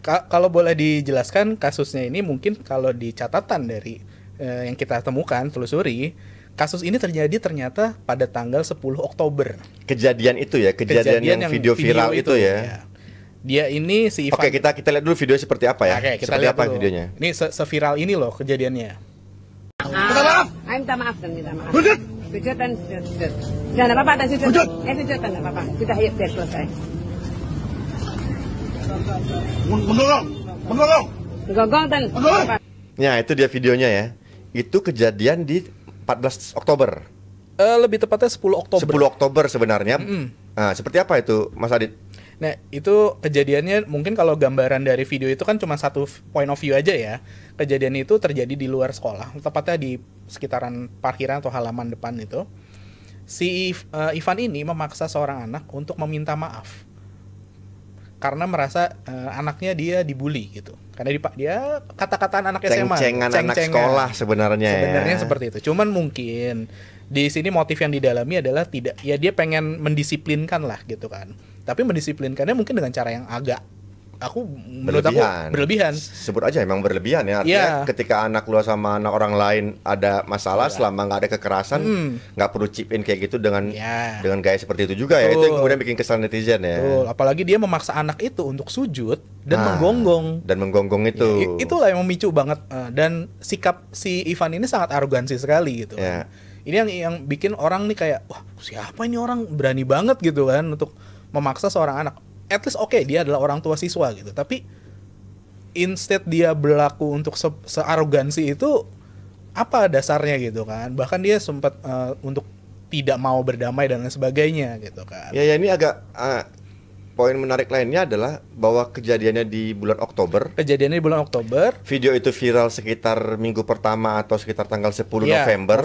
Kalau boleh dijelaskan kasusnya ini, mungkin kalau di catatan dari yang kita temukan, telusuri, kasus ini terjadi ternyata pada tanggal 10 Oktober. Kejadian itu ya, kejadian yang video viral itu ya. Dia ini si Ivan. Oke, kita lihat dulu video seperti apa ya. Oke, kita Seperti lihat apa dulu. videonya? Ini seviral ini loh kejadiannya. Minta maaf. Minta maaf dan minta maaf. Sujud. Sujud dan sujud. Jangan apa-apa dan sujud. Sujud. Sujud dan apa-apa. Sudah, yuk, biar selesai. Mendorong. Gonggong dan apa? Ya, itu dia videonya ya. Itu kejadian di 14 Oktober. Lebih tepatnya 10 Oktober. 10 Oktober sebenarnya. Nah, seperti apa itu, Mas Adit? Nah, itu kejadiannya mungkin kalau gambaran dari video itu kan cuma satu point of view aja ya. Kejadian itu terjadi di luar sekolah, tepatnya di sekitaran parkiran atau halaman depan itu. Si Ivan ini memaksa seorang anak untuk meminta maaf. Karena merasa anaknya dia dibully gitu. Karena dia kata-kataan anak SMA. Ceng-cengan anak sekolah sebenarnya ya. Sebenarnya seperti itu. Cuman mungkin di sini motif yang didalami adalah tidak, ya dia pengen mendisiplinkan lah gitu kan. Tapi mendisiplinkannya mungkin dengan cara yang agak menurut aku berlebihan. Sebut aja emang berlebihan ya. Artinya ketika anak lu sama anak orang lain ada masalah, selama nggak ada kekerasan, nggak perlu chip in kayak gitu dengan gaya seperti itu juga ya. Itu yang kemudian bikin kesal netizen ya. Betul. Apalagi dia memaksa anak itu untuk sujud dan menggonggong. Dan menggonggong itu. Ya, itulah yang memicu banget. Dan sikap si Ivan ini sangat arogansi sekali gitu kan. Ini yang bikin orang nih kayak, wah siapa ini orang berani banget gitu kan untuk memaksa seorang anak. At least dia adalah orang tua siswa gitu. Tapi instead dia berlaku untuk searogansi itu, apa dasarnya gitu kan. Bahkan dia sempat untuk tidak mau berdamai dan lain sebagainya gitu kan. Ya ini agak poin menarik lainnya adalah bahwa kejadiannya di bulan Oktober. Kejadiannya di bulan Oktober. Video itu viral sekitar minggu pertama atau sekitar tanggal 10 November.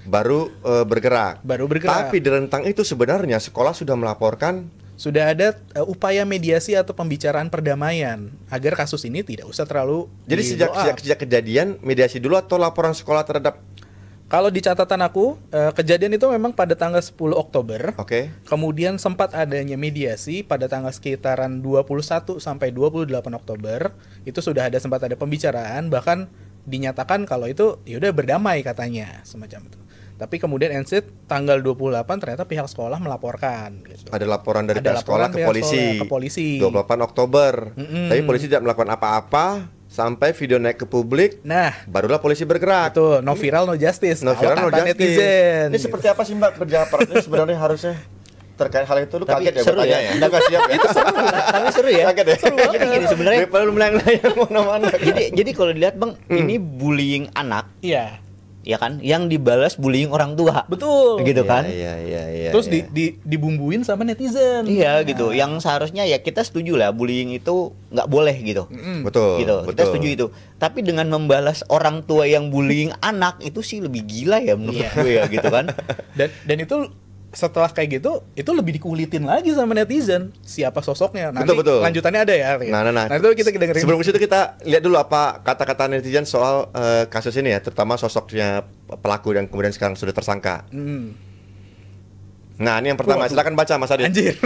Baru bergerak. Tapi di rentang itu sebenarnya sekolah sudah melaporkan. Sudah ada upaya mediasi atau pembicaraan perdamaian agar kasus ini tidak usah terlalu. Jadi sejak kejadian mediasi dulu atau laporan sekolah terhadap? Kalau di catatan aku, kejadian itu memang pada tanggal 10 Oktober. Oke. Kemudian sempat adanya mediasi pada tanggal sekitaran 21 sampai 28 Oktober. Itu sudah sempat ada pembicaraan, bahkan dinyatakan kalau itu ya udah berdamai katanya, semacam itu. Tapi kemudian instead tanggal 28 ternyata pihak sekolah melaporkan gitu. Ada laporan dari pihak sekolah ke polisi. 28 Oktober. Tapi polisi tidak melakukan apa-apa sampai video naik ke publik. Nah, barulah polisi bergerak. Betul, no viral no justice. No viral no justice. Netizen. Ini seperti apa sih Mbak kerja aparatnya sebenarnya harusnya? Terkait hal itu lu Tapi kaget ya seru bertanya ya. Enggak siap ya? Itu seru lah, tapi seru ya. Kaget ya? Jadi gini sebenarnya. Daripada lu melayang-layang mana-mana. Jadi kalau dilihat Bang, ini bullying anak. Iya. Ya kan, yang dibalas bullying orang tua. Betul. Gitu kan? Iya. Terus dibumbuin sama netizen. Iya gitu. Yang seharusnya ya kita setuju lah bullying itu nggak boleh gitu. Betul. Gitu. Kita Betul. setuju itu. Tapi dengan membalas orang tua yang bullying anak itu sih lebih gila ya menurut gue ya gitu kan. Dan itu setelah kayak gitu, itu lebih dikulitin lagi sama netizen siapa sosoknya. Nanti Betul. lanjutannya ada ya. Nah, itu kita dengerin. sebelum itu kita lihat dulu apa kata-kata netizen soal kasus ini ya, terutama sosoknya pelaku yang kemudian sekarang sudah tersangka. Nah, ini yang pertama, silakan baca Mas Adit. Anjir,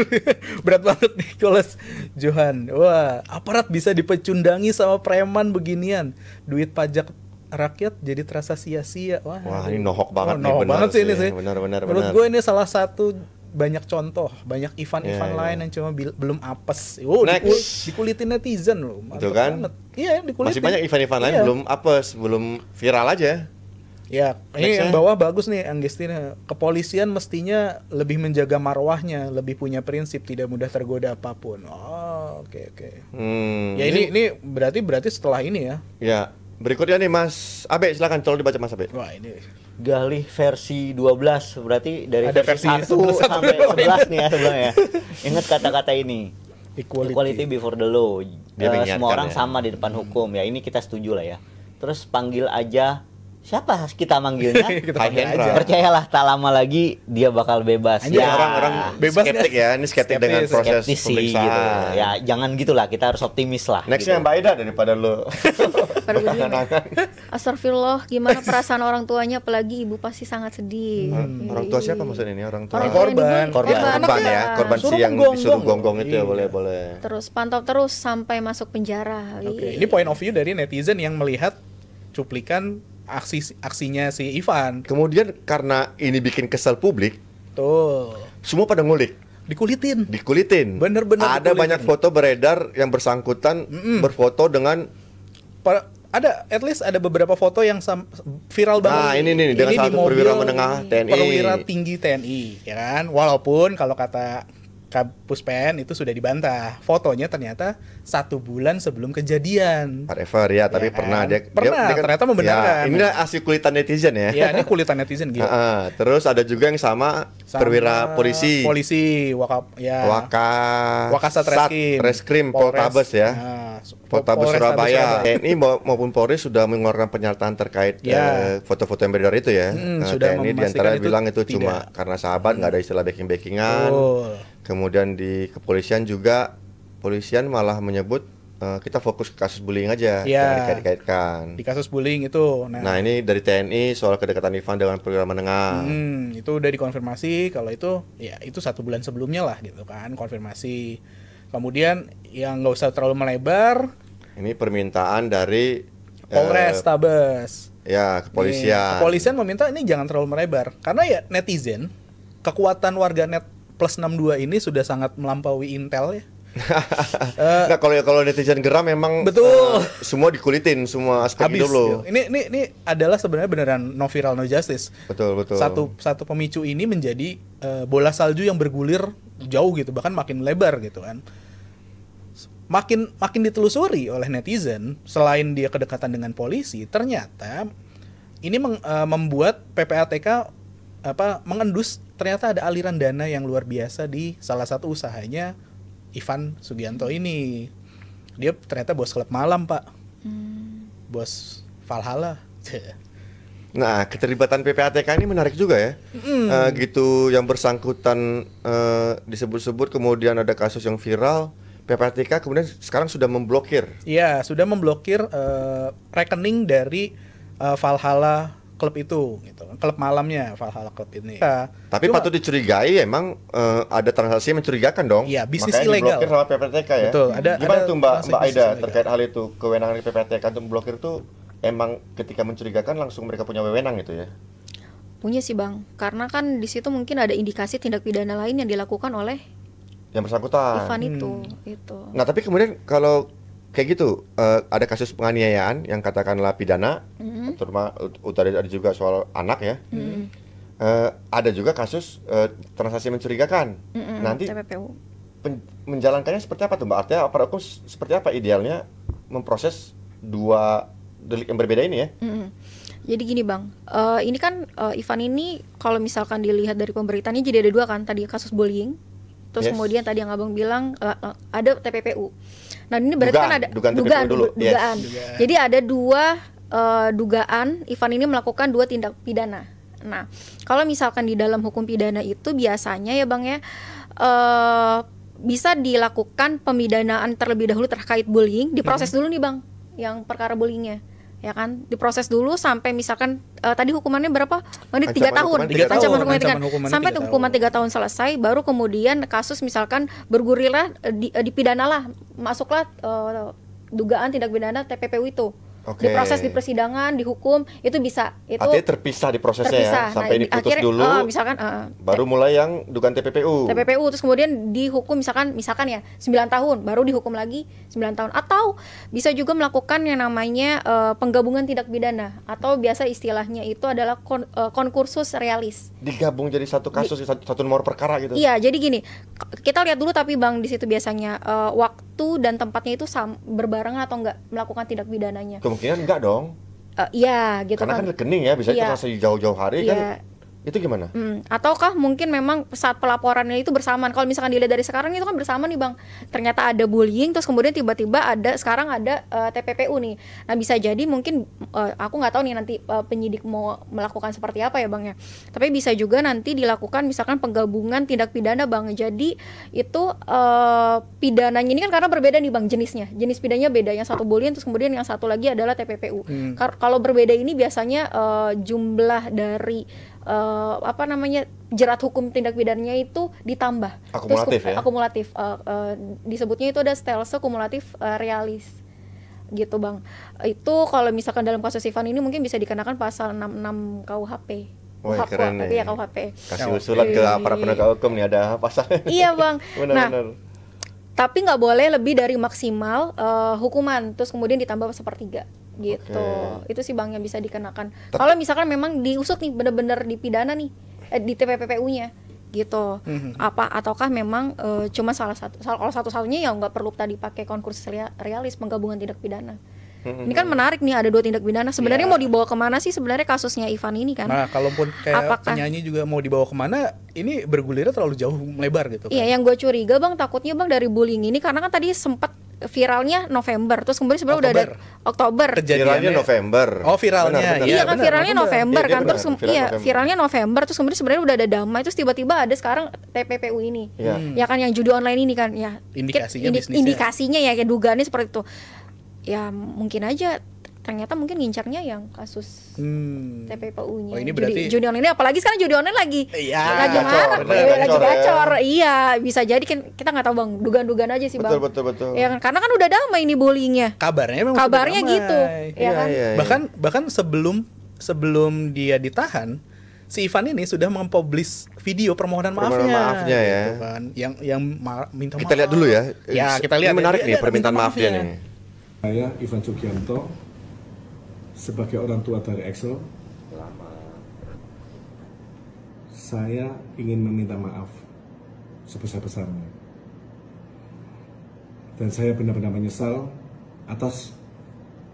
berat banget Nicholas Johan. Wah, aparat bisa dipecundangi sama preman beginian. Duit pajak rakyat jadi terasa sia-sia. Wah, ini nohok banget nih, nohok benar banget sih ini sih. Benar. Menurut gue ini salah satu banyak contoh, banyak event-event lain yang cuma belum apes. Next. Dikulitin netizen loh. Betul kan? Banget. Iya, dikulitin. Masih banyak event-event lain Iya. belum apes, belum viral aja. Ya, ini yang bawah bagus nih Anggestina. Kepolisian mestinya lebih menjaga marwahnya, lebih punya prinsip, tidak mudah tergoda apapun. Oh, oke. Ya ini berarti setelah ini ya. Ya, berikutnya nih Mas Abe, silakan tolong dibaca Mas Abe. Wah, ini Galih versi 12, berarti dari Ada versi versi 1 11 sampai 11 nih ya sebelumnya. Ingat kata-kata ini. Equality before the law. Dia mengingatkan Semua orang ya. sama di depan hukum. Ya ini kita setuju lah ya. Terus panggil aja siapa kita manggilnya? Kita Hai panggil Hendra. aja. Percayalah tak lama lagi dia bakal bebas. Anjir, Orang-orang Bebas skeptik ya, ini skeptik dengan Skeptis, proses skeptis sih pemeriksaan. gitu. Ya jangan gitulah, kita harus optimis lah. Nextnya gitu. Mbak Ida daripada lo. Pada begini. Astagfirullah, gimana perasaan orang tuanya, apalagi ibu pasti sangat sedih. Orang tua siapa maksudnya ini? Orang tua Orang tua yang Korban. dibully. korban ya, korban Suruh si yang menggonggong. disuruh gonggong itu ya, Iya. boleh. Terus pantau terus sampai masuk penjara. Oke, ini point of view dari netizen yang melihat cuplikan aksinya si Ivan. Kemudian karena ini bikin kesel publik, Tuh, semua pada ngulik, dikulitin. Ada Bener-bener dikulitin. banyak foto beredar yang bersangkutan berfoto dengan At least ada beberapa foto yang viral banget. Nah, ini nih, dengan di satu mobil perwira menengah TNI. Perwira tinggi TNI, ya kan? Walaupun kalau kata Puspen itu sudah dibantah. Fotonya ternyata 1 bulan sebelum kejadian. whatever ya, tapi Ya kan? pernah dia Pernah, ternyata membenarkan. Ya, inilah asli kulitan netizen ya. Ya, ini kulitan netizen gitu. Terus ada juga yang sama perwira polisi. Wakasat Reskrim Poltabes ya. Poltabes Surabaya. TNI maupun Polri sudah mengeluarkan pernyataan terkait foto-foto yang beredar itu ya. Sudah TNI memastikan diantara itu bilang itu tidak. cuma karena sahabat, nggak ada istilah backing-backingan. Betul. Kemudian di kepolisian juga, polisian malah menyebut kita fokus ke kasus bullying aja, Ya. jangan dikait-kaitkan. Di kasus bullying itu. Nah ini dari TNI soal kedekatan Ivan dengan perwira menengah. Itu udah dikonfirmasi kalau itu ya itu 1 bulan sebelumnya lah gitu kan, konfirmasi. Kemudian yang nggak usah terlalu melebar, Ini permintaan dari Polres Tabes. ya kepolisian. Kepolisian meminta ini jangan terlalu melebar karena ya netizen, kekuatan warganet plus 62 ini sudah sangat melampaui Intel ya. Nah kalau netizen geram memang Betul. semua dikulitin, semua aspek Habis hidup lo. gitu. Ini adalah sebenarnya beneran no viral no justice. Betul. Satu pemicu ini menjadi bola salju yang bergulir jauh gitu, bahkan makin lebar gitu kan. Makin ditelusuri oleh netizen, selain dia kedekatan dengan polisi, ternyata ini membuat PPATK mengendus ternyata ada aliran dana yang luar biasa di salah satu usahanya Ivan Sugianto ini. Dia ternyata bos klub malam, Pak. Bos Valhalla. Nah keterlibatan PPATK ini menarik juga ya. Gitu yang bersangkutan disebut-sebut, kemudian ada kasus yang viral. PPATK kemudian sekarang sudah memblokir. Iya, sudah memblokir rekening dari Valhalla klub itu gitu. Klub malamnya Valhalla klub ini. Tapi patut dicurigai emang ada transaksi yang mencurigakan dong. Iya, bisnis makanya ilegal. diblokir sama PPATK ya. Betul, Gimana tuh Mbak transaksi Aida bisnis terkait hal itu? Kewenangan PPATK untuk memblokir itu emang ketika mencurigakan langsung mereka punya wewenang gitu ya? Punya sih Bang, karena kan di situ mungkin ada indikasi tindak pidana lain yang dilakukan oleh Yang bersangkutan. Ivan itu. Nah tapi kemudian kalau kayak gitu ada kasus penganiayaan yang katakanlah pidana, terutama ada juga soal anak ya. Ada juga kasus transaksi mencurigakan. Nanti TPPU. menjalankannya seperti apa tuh Mbak? Artinya aparat hukum seperti apa idealnya memproses dua delik yang berbeda ini ya? Jadi gini Bang, ini kan Ivan ini kalau misalkan dilihat dari pemberitaannya jadi ada 2 kan, tadi kasus bullying. Terus kemudian tadi yang Abang bilang ada TPPU. Nah ini berarti kan ada dugaan dulu. dugaan. Jadi ada 2 dugaan Ivan ini melakukan 2 tindak pidana. Nah, kalau misalkan di dalam hukum pidana itu biasanya ya Bang ya, bisa dilakukan pemidanaan terlebih dahulu terkait bullying, diproses dulu nih Bang, yang perkara bullyingnya, ya kan, diproses dulu sampai misalkan tadi hukumannya berapa? Bang, 3 tahun. Ancaman hukumannya sampai hukuman 3 tahun selesai, baru kemudian kasus misalkan bergulir dipidanalah, masuklah dugaan tindak pidana TPPU itu. Diproses di persidangan, dihukum, itu bisa. Itu artinya terpisah di prosesnya ya, sampai ini putus dulu, misalkan baru mulai yang dugaan TPPU, terus kemudian dihukum misalkan ya 9 tahun, baru dihukum lagi 9 tahun. Atau bisa juga melakukan yang namanya penggabungan tindak pidana, atau biasa istilahnya itu adalah konkursus realis. Digabung jadi satu kasus, satu nomor perkara gitu. Iya, jadi gini, kita lihat dulu tapi Bang di situ biasanya waktu dan tempatnya itu berbarengan atau enggak melakukan tindak pidananya. Kemungkinan enggak dong. Iya gitu. Karena kan rekening ya, bisa terasa jauh-jauh hari kan. Itu gimana? Ataukah mungkin memang saat pelaporannya itu bersamaan. Kalau misalkan dilihat dari sekarang itu kan bersama nih Bang. Ternyata ada bullying, terus kemudian tiba-tiba sekarang ada TPPU nih. Nah bisa jadi mungkin aku nggak tahu nih nanti penyidik mau melakukan seperti apa ya Bang ya. Tapi bisa juga nanti dilakukan misalkan penggabungan tindak pidana Bang. Jadi itu pidananya ini kan karena berbeda nih Bang jenisnya. Jenis pidananya beda. Yang satu bullying, terus kemudian yang satu lagi adalah TPPU. Kalau berbeda ini biasanya jumlah dari jerat hukum tindak pidananya itu ditambah akumulatif. Terus, akumulatif disebutnya itu ada stelse kumulatif realis gitu Bang. Itu kalau misalkan dalam kasus Ivan ini mungkin bisa dikenakan pasal 66 KUHP. Wah, keren nih. Ya, KUHP. Kasih usulan ke para penegak hukum nih, ada pasal. Iya Bang. Benar-benar. Tapi nggak boleh lebih dari maksimal hukuman, terus kemudian ditambah sepertiga gitu. Itu sih Bang yang bisa dikenakan. Kalau misalkan memang diusut nih benar-benar dipidana nih di TPPU-nya gitu. Ataukah memang cuma salah satu, kalau satu-satunya ya nggak perlu tadi pakai konkursus realis penggabungan tindak pidana. Ini kan menarik nih, ada 2 tindak pidana. Sebenarnya mau dibawa kemana sih sebenarnya kasusnya Ivan ini kan? Nah, kalaupun kayak penyanyi juga mau dibawa kemana, ini bergulirnya terlalu jauh melebar gitu kan? Iya, yang gue curiga Bang, takutnya Bang dari bullying ini, karena kan tadi sempat viralnya November, terus kemudian sebenarnya udah ada Oktober. Viralnya November. Oh, viralnya. Iya kan, viralnya November kan, terus viralnya November, terus kemudian sebenarnya udah ada damai, terus tiba-tiba ada sekarang TPPU ini. Ya kan, yang judi online ini kan, ya. Indikasinya ya, kayak dugaannya seperti itu. Ya mungkin aja ternyata mungkin ngincarnya yang kasus TPPU-nya. Oh, ini berarti judi online ini, apalagi sekarang judi online lagi marak, lagi gacor. Iya, bisa jadi kan, kita nggak tahu Bang, dugaan-dugaan aja sih Bang. Betul. Ya kan, karena kan udah damai ini bullyingnya. Kabarnya gitu. Ya kan? Bahkan sebelum dia ditahan, si Ivan ini sudah mempublish video permohonan maafnya ya. Gitu kan. Yang minta maaf. Kita lihat dulu ya. Ya, kita lihat. Ini menarik nih permintaan maafnya nih. Saya Ivan Sugianto sebagai orang tua dari Excel, saya ingin meminta maaf sebesar-besarnya, dan saya benar-benar menyesal atas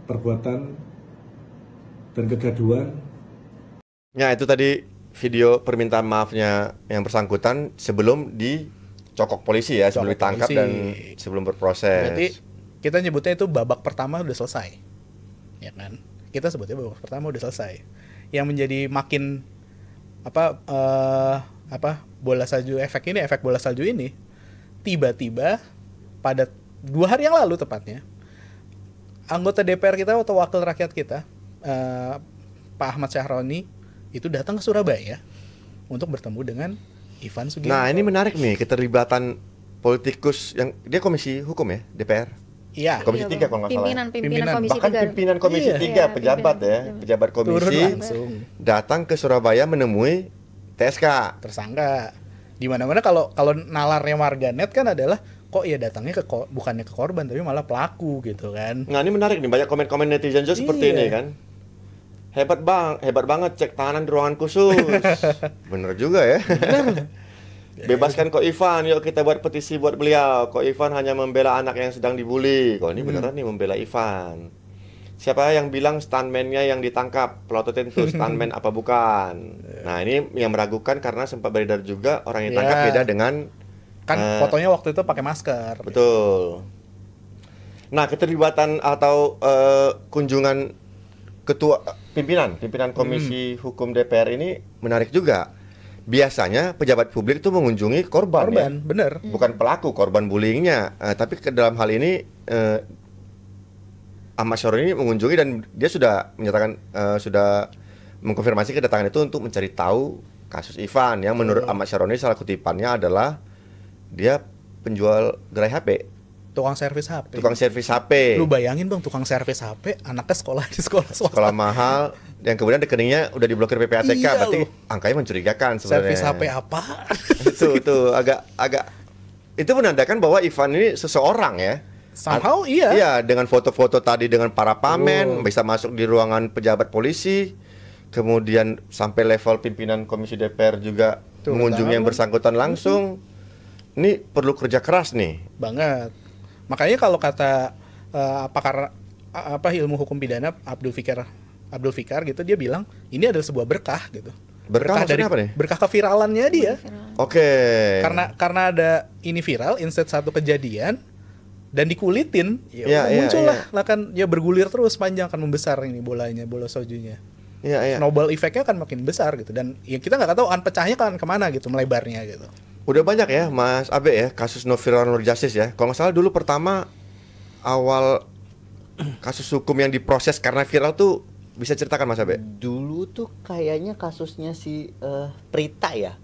perbuatan dan kegaduhan. Ya, itu tadi video permintaan maafnya yang bersangkutan sebelum dicokok polisi ya, sebelum ditangkap dan sebelum berproses. Berarti kita nyebutnya itu babak pertama udah selesai, ya kan? Kita sebutnya babak pertama udah selesai. Yang menjadi makin bola salju, efek bola salju ini tiba-tiba pada 2 hari yang lalu tepatnya, anggota DPR kita atau wakil rakyat kita, Pak Ahmad Syahroni, itu datang ke Surabaya untuk bertemu dengan Ivan Sugianto. Nah, ini menarik nih, keterlibatan politikus yang dia komisi hukum ya, DPR. Iya. Komisi 3 kalau nggak salah. Pimpinan komisi 3. Bahkan pimpinan komisi 3, pejabat pejabat komisi datang ke Surabaya menemui TSK. Tersangka. Di mana-mana kalau nalarnya warganet kan adalah kok ya datangnya bukannya ke korban tapi malah pelaku gitu kan. Nah, ini menarik nih, banyak komen-komen netizen juga seperti ini kan. Hebat banget cek tahanan di ruangan khusus. Bener juga ya. Bebaskan Ko Ivan, yuk kita buat petisi buat beliau. Ko Ivan hanya membela anak yang sedang dibully. Kok ini beneran nih membela Ivan. Siapa yang bilang stuntman-nya yang ditangkap? Pelototin tuh stuntman apa bukan? Nah, ini yang meragukan karena sempat beredar juga orang yang ditangkap beda dengan kan fotonya waktu itu pakai masker. Betul. Nah, keterlibatan atau kunjungan ketua pimpinan Komisi Hukum DPR ini menarik juga. Biasanya pejabat publik itu mengunjungi korban ya? Bener. Bukan pelaku, korban bullyingnya. Tapi dalam hal ini Ahmad Syaroni mengunjungi dan dia sudah menyatakan sudah mengkonfirmasi kedatangan itu untuk mencari tahu kasus Ivan yang menurut Ahmad Syaroni salah kutipannya adalah dia penjual gerai HP. Tukang servis HP. Tukang servis HP. Lu bayangin Bang, tukang servis HP, anaknya sekolah di sekolah swasta. Sekolah mahal, yang kemudian rekeningnya udah diblokir PPATK, Iya, berarti loh. angkanya mencurigakan sebenarnya. Servis HP apa? Itu agak itu menandakan bahwa Ivan ini seseorang ya. Somehow iya. Iya, dengan foto-foto tadi dengan para pamen, bisa masuk di ruangan pejabat polisi, kemudian sampai level pimpinan Komisi DPR juga mengunjungi yang bersangkutan langsung. Ini perlu kerja keras nih. Banget. Makanya kalau kata pakar ilmu hukum pidana Abdul Fikar gitu, dia bilang ini adalah sebuah berkah gitu. Berkah dari maksudnya apa nih? berkah keviralannya dia. Oke. Karena ada ini viral, instead satu kejadian dan dikulitin, muncul lah kan ya bergulir terus panjang, akan membesar ini bola sojunya. Iya. Snowball efeknya kan makin besar gitu, dan ya kita nggak tahu pecahnya kan kemana gitu, melebarnya gitu. Udah banyak ya Mas Abe ya kasus no viral no justice ya. Kalau nggak salah dulu pertama awal kasus hukum yang diproses karena viral tuh, bisa ceritakan Mas Abe? Dulu tuh kayaknya kasusnya si Prita ya.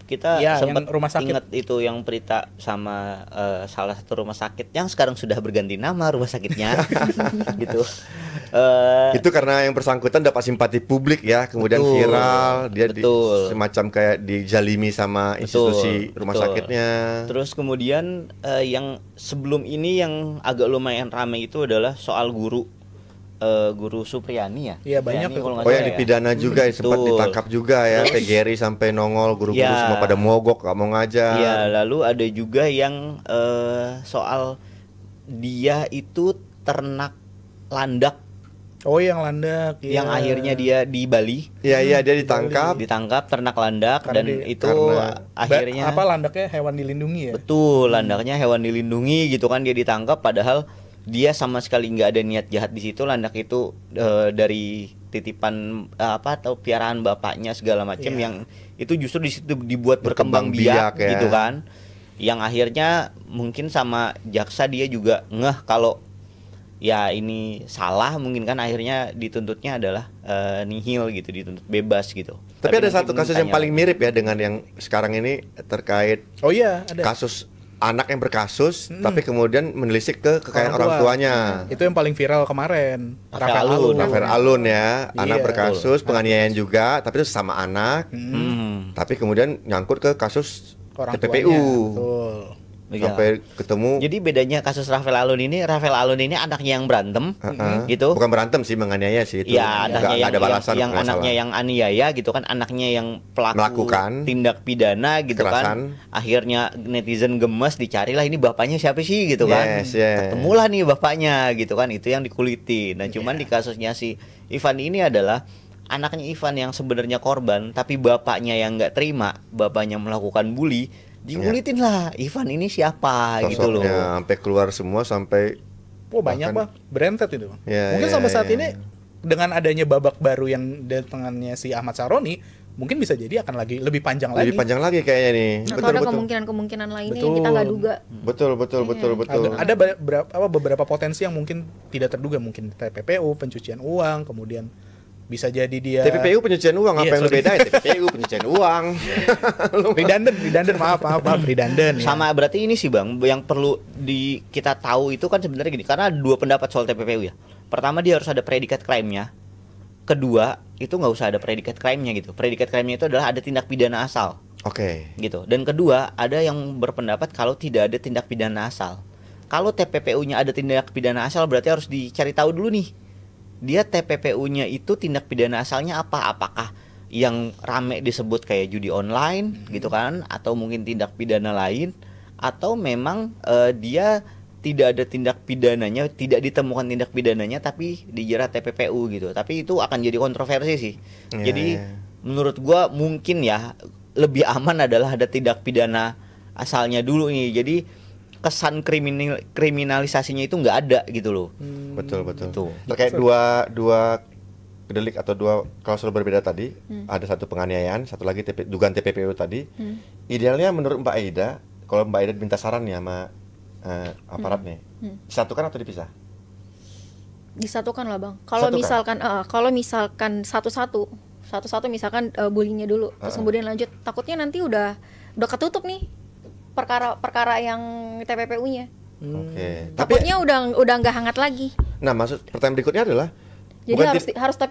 Kita ya, sempat rumah sakit. ingat itu yang Prita sama salah satu rumah sakit yang sekarang sudah berganti nama rumah sakitnya gitu. Itu karena yang bersangkutan dapat simpati publik ya, kemudian viral, dia semacam kayak dijalimi sama institusi rumah sakitnya. Terus kemudian yang sebelum ini yang agak lumayan ramai itu adalah soal guru Supriyani ya. Iya, banyak tuh. Yang dipidana juga, sempat ditangkap juga ya, PGRI sampai nongol, guru-guru semua pada mogok, gak mau ngajar. Iya, lalu ada juga yang soal dia itu ternak landak. Oh, yang landak. Yang akhirnya dia di Bali. Iya, dia ditangkap ternak landak karena dan itu akhirnya landaknya hewan dilindungi ya. Betul, landaknya hewan dilindungi gitu kan, dia ditangkap padahal dia sama sekali nggak ada niat jahat di situ. Landak itu dari titipan atau piaraan bapaknya segala macam, yang itu justru di situ dibuat berkembang biak ya. gitu kan. Yang akhirnya mungkin sama jaksa dia juga ngeh kalau ya ini salah, mungkin kan akhirnya dituntutnya adalah nihil gitu, dituntut bebas gitu. Tapi ada satu kasus yang paling mirip ya dengan yang sekarang ini terkait ada kasus anak yang berkasus tapi kemudian menelisik ke kekayaan orang tuanya. Itu yang paling viral kemarin. Rafael Alun ya, anak berkasus penganiayaan juga, tapi itu sama anak. Tapi kemudian nyangkut ke kasus TPPU. Sampai ketemu. Jadi bedanya kasus Rafael Alun ini anaknya yang berantem gitu. Bukan berantem sih, menganiaya sih itu. Ya, anaknya yang ada balasan yang anaknya yang aniaya gitu kan, anaknya yang melakukan tindak pidana gitu kan. Akhirnya netizen gemes, dicarilah ini bapaknya siapa sih gitu kan. Ketemulah nih bapaknya gitu kan, itu yang dikuliti. Nah, cuman di kasusnya si Ivan ini adalah anaknya Ivan yang sebenarnya korban, tapi bapaknya yang nggak terima, bapaknya melakukan bully. Dikulitin lah, Ivan ini siapa sosoknya, gitu loh. Sampai keluar semua, sampai banyak Bang, berentet itu Bang. Mungkin sampai saat ini dengan adanya babak baru yang datangannya si Ahmad Syaroni, mungkin bisa jadi akan lebih panjang lagi. Lebih panjang lagi kayaknya nih. Atau ada kemungkinan lainnya yang kita nggak duga. Betul. Ada beberapa potensi yang mungkin tidak terduga, mungkin TPPU, pencucian uang, kemudian bisa jadi dia TPPU pencucian uang, apa yang lu bedain? TPPU pencucian uang. redundant, maaf redundant. Sama berarti ini sih Bang, yang perlu kita tahu itu kan sebenarnya gini, karena ada dua pendapat soal TPPU ya. Pertama, dia harus ada predikat crime-nya. Kedua, itu nggak usah ada predikat crime-nya gitu. Predikat crime-nya itu adalah ada tindak pidana asal. Gitu. Dan kedua, ada yang berpendapat kalau tidak ada tindak pidana asal. Kalau TPPU-nya ada tindak pidana asal, berarti harus dicari tahu dulu nih. Dia TPPU-nya itu tindak pidana asalnya apa? Apakah yang rame disebut kayak judi online gitu kan, atau mungkin tindak pidana lain, atau memang dia tidak ada tindak pidananya, tidak ditemukan tindak pidananya tapi dijerat TPPU gitu. Tapi itu akan jadi kontroversi sih. Jadi menurut gua mungkin ya lebih aman adalah ada tindak pidana asalnya dulu nih. Jadi kesan kriminalisasinya itu nggak ada gitu loh. Betul. Tuh. Terkait dua delik atau 2 klausul berbeda tadi, ada satu penganiayaan, satu lagi dugaan TPPU tadi. Idealnya menurut Mbak Aida, kalau Mbak Aida minta saran nih sama aparat nih, disatukan atau dipisah? Disatukan lah Bang. Kalau misalkan satu-satu misalkan bullyingnya dulu, terus kemudian lanjut, takutnya nanti udah ketutup nih perkara yang TPPU-nya. Oke. Takutnya udah nggak hangat lagi. Nah, maksud pertanyaan berikutnya adalah jadi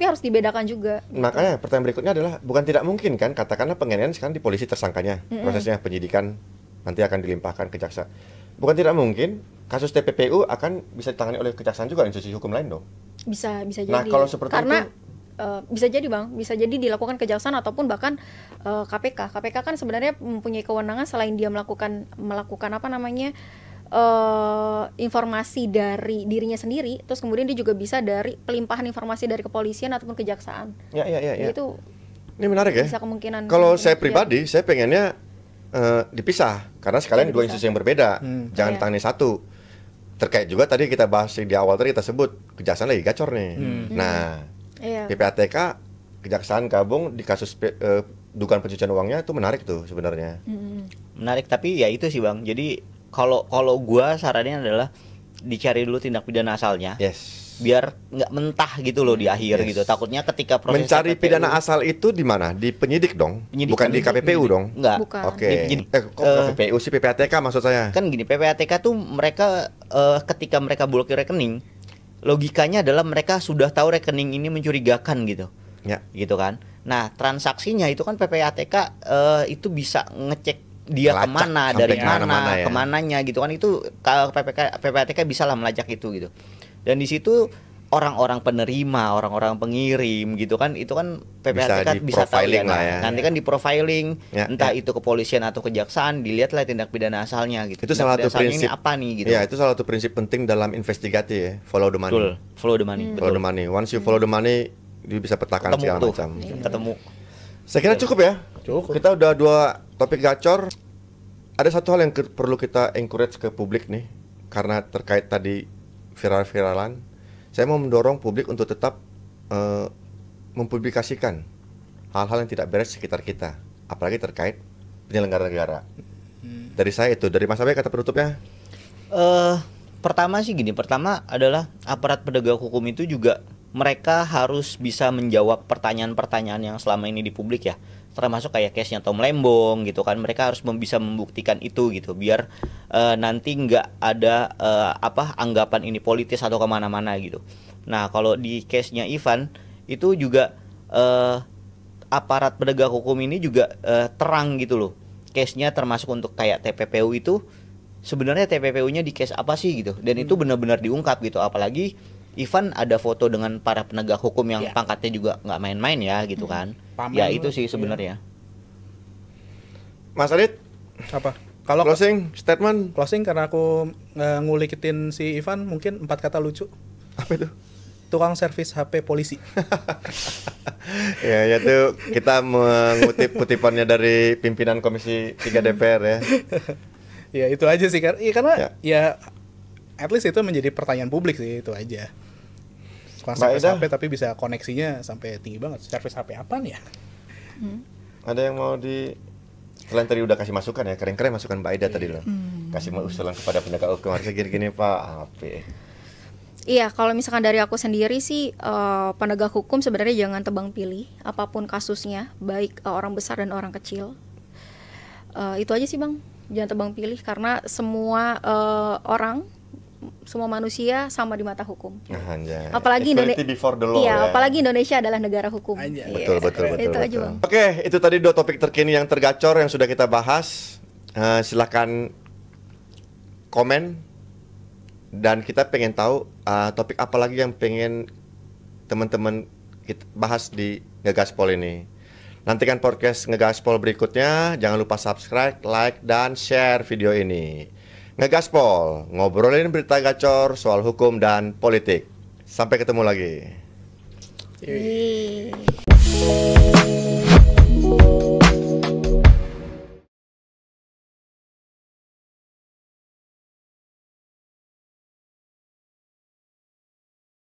harus dibedakan juga. Makanya pertanyaan berikutnya adalah bukan tidak mungkin kan, katakanlah penganiayaan sekarang di polisi tersangkanya, prosesnya penyidikan nanti akan dilimpahkan ke jaksa. Bukan tidak mungkin kasus TPPU akan bisa ditangani oleh kejaksaan juga, institusi hukum lain dong. Bisa jadi. Nah, kalau seperti itu bisa jadi Bang, bisa jadi dilakukan kejaksaan ataupun bahkan KPK. KPK kan sebenarnya mempunyai kewenangan selain dia melakukan apa namanya informasi dari dirinya sendiri, terus kemudian dia juga bisa dari pelimpahan informasi dari kepolisian ataupun kejaksaan. Ya. Itu ini menarik ya. Bisa kemungkinan. Kalau saya pribadi, saya pengennya dipisah karena sekalian dua institusi yang berbeda, jangan tangani satu. Terkait juga tadi kita bahas di awal tadi kita sebut kejaksaan lagi gacor nih. Nah, PPATK kejaksaan gabung di kasus dugaan pencucian uangnya itu menarik tuh sebenarnya. Menarik, tapi ya itu sih Bang. Jadi kalau gua sarannya adalah dicari dulu tindak pidana asalnya. Biar nggak mentah gitu loh di akhir gitu. Takutnya ketika proses mencari pidana asal itu di mana? Di penyidik dong, bukan di KPPU dong. Enggak. Oke. Kok KPPU sih, PPATK maksud saya. Kan gini, PPATK tuh mereka ketika mereka blokir rekening, logikanya adalah mereka sudah tahu rekening ini mencurigakan gitu. Ya. Gitu kan. Nah, transaksinya itu kan PPATK itu bisa ngecek dia melacak, kemana, dari mana, ya. kemananya gitu kan, itu PPATK bisa lah melacak itu gitu. Dan di situ orang-orang penerima, orang-orang pengirim gitu kan, itu kan PPATK bisa tahu ya, nanti kan di profiling, entah itu kepolisian atau kejaksaan, dilihatlah tindak pidana asalnya gitu. Itu salah satu prinsip apa nih gitu. Ya, itu salah satu prinsip penting dalam investigasi ya, follow the money. Betul, follow the money. Follow the money. Once you follow the money, dia bisa petakan segala macam. Ketemu. Saya kira cukup ya. Cukup. Kita udah 2 topik gacor. Ada satu hal yang perlu kita encourage ke publik nih, karena terkait tadi viral-viralan. Saya mau mendorong publik untuk tetap mempublikasikan hal-hal yang tidak beres sekitar kita, apalagi terkait penyelenggara negara. Dari saya itu, dari Mas Abe kata penutupnya. Pertama sih gini, pertama adalah aparat penegak hukum itu juga mereka harus bisa menjawab pertanyaan-pertanyaan yang selama ini di publik ya, termasuk kayak case-nya Tom Lembong gitu kan. Mereka harus bisa membuktikan itu gitu, biar nanti nggak ada anggapan ini politis atau kemana-mana gitu. Nah, kalau di case-nya Ivan itu juga aparat penegak hukum ini juga terang gitu loh case-nya, termasuk untuk kayak TPPU itu sebenarnya TPPU-nya di case apa sih gitu, dan itu benar-benar diungkap gitu. Apalagi Ivan ada foto dengan para penegak hukum yang pangkatnya juga nggak main-main ya gitu kan. Ya itu sih sebenarnya. Mas Adit, apa? Kalau closing statement. Closing karena aku ngulikitin si Ivan, mungkin 4 kata lucu. Apa itu? Tukang servis HP polisi. Ya itu kita mengutip kutipannya dari pimpinan Komisi 3 DPR ya. Ya itu aja sih, karena ya at least itu menjadi pertanyaan publik sih, itu aja. Servis HP tapi bisa koneksinya sampai tinggi banget. Servis HP apaan ya? Ada yang mau selain tadi udah kasih masukan ya, keren-keren masukan Mbak Aida tadi loh. Kasih usulan kepada penegak hukum harusnya gini-gini Pak. HP. Iya, kalau misalkan dari aku sendiri sih penegak hukum sebenarnya jangan tebang pilih apapun kasusnya, baik orang besar dan orang kecil. Itu aja sih Bang, jangan tebang pilih karena semua semua manusia sama di mata hukum. Apalagi apalagi Indonesia adalah negara hukum. Betul. Itu aja Bang. Oke, itu tadi 2 topik terkini yang tergacor yang sudah kita bahas. Silakan komen, dan kita pengen tahu topik apa lagi yang pengen teman-teman kita bahas di Ngegaspol ini. Nantikan podcast Ngegaspol berikutnya. Jangan lupa subscribe, like, dan share video ini. Ngegaspol, ngobrolin berita gacor soal hukum dan politik. Sampai ketemu lagi.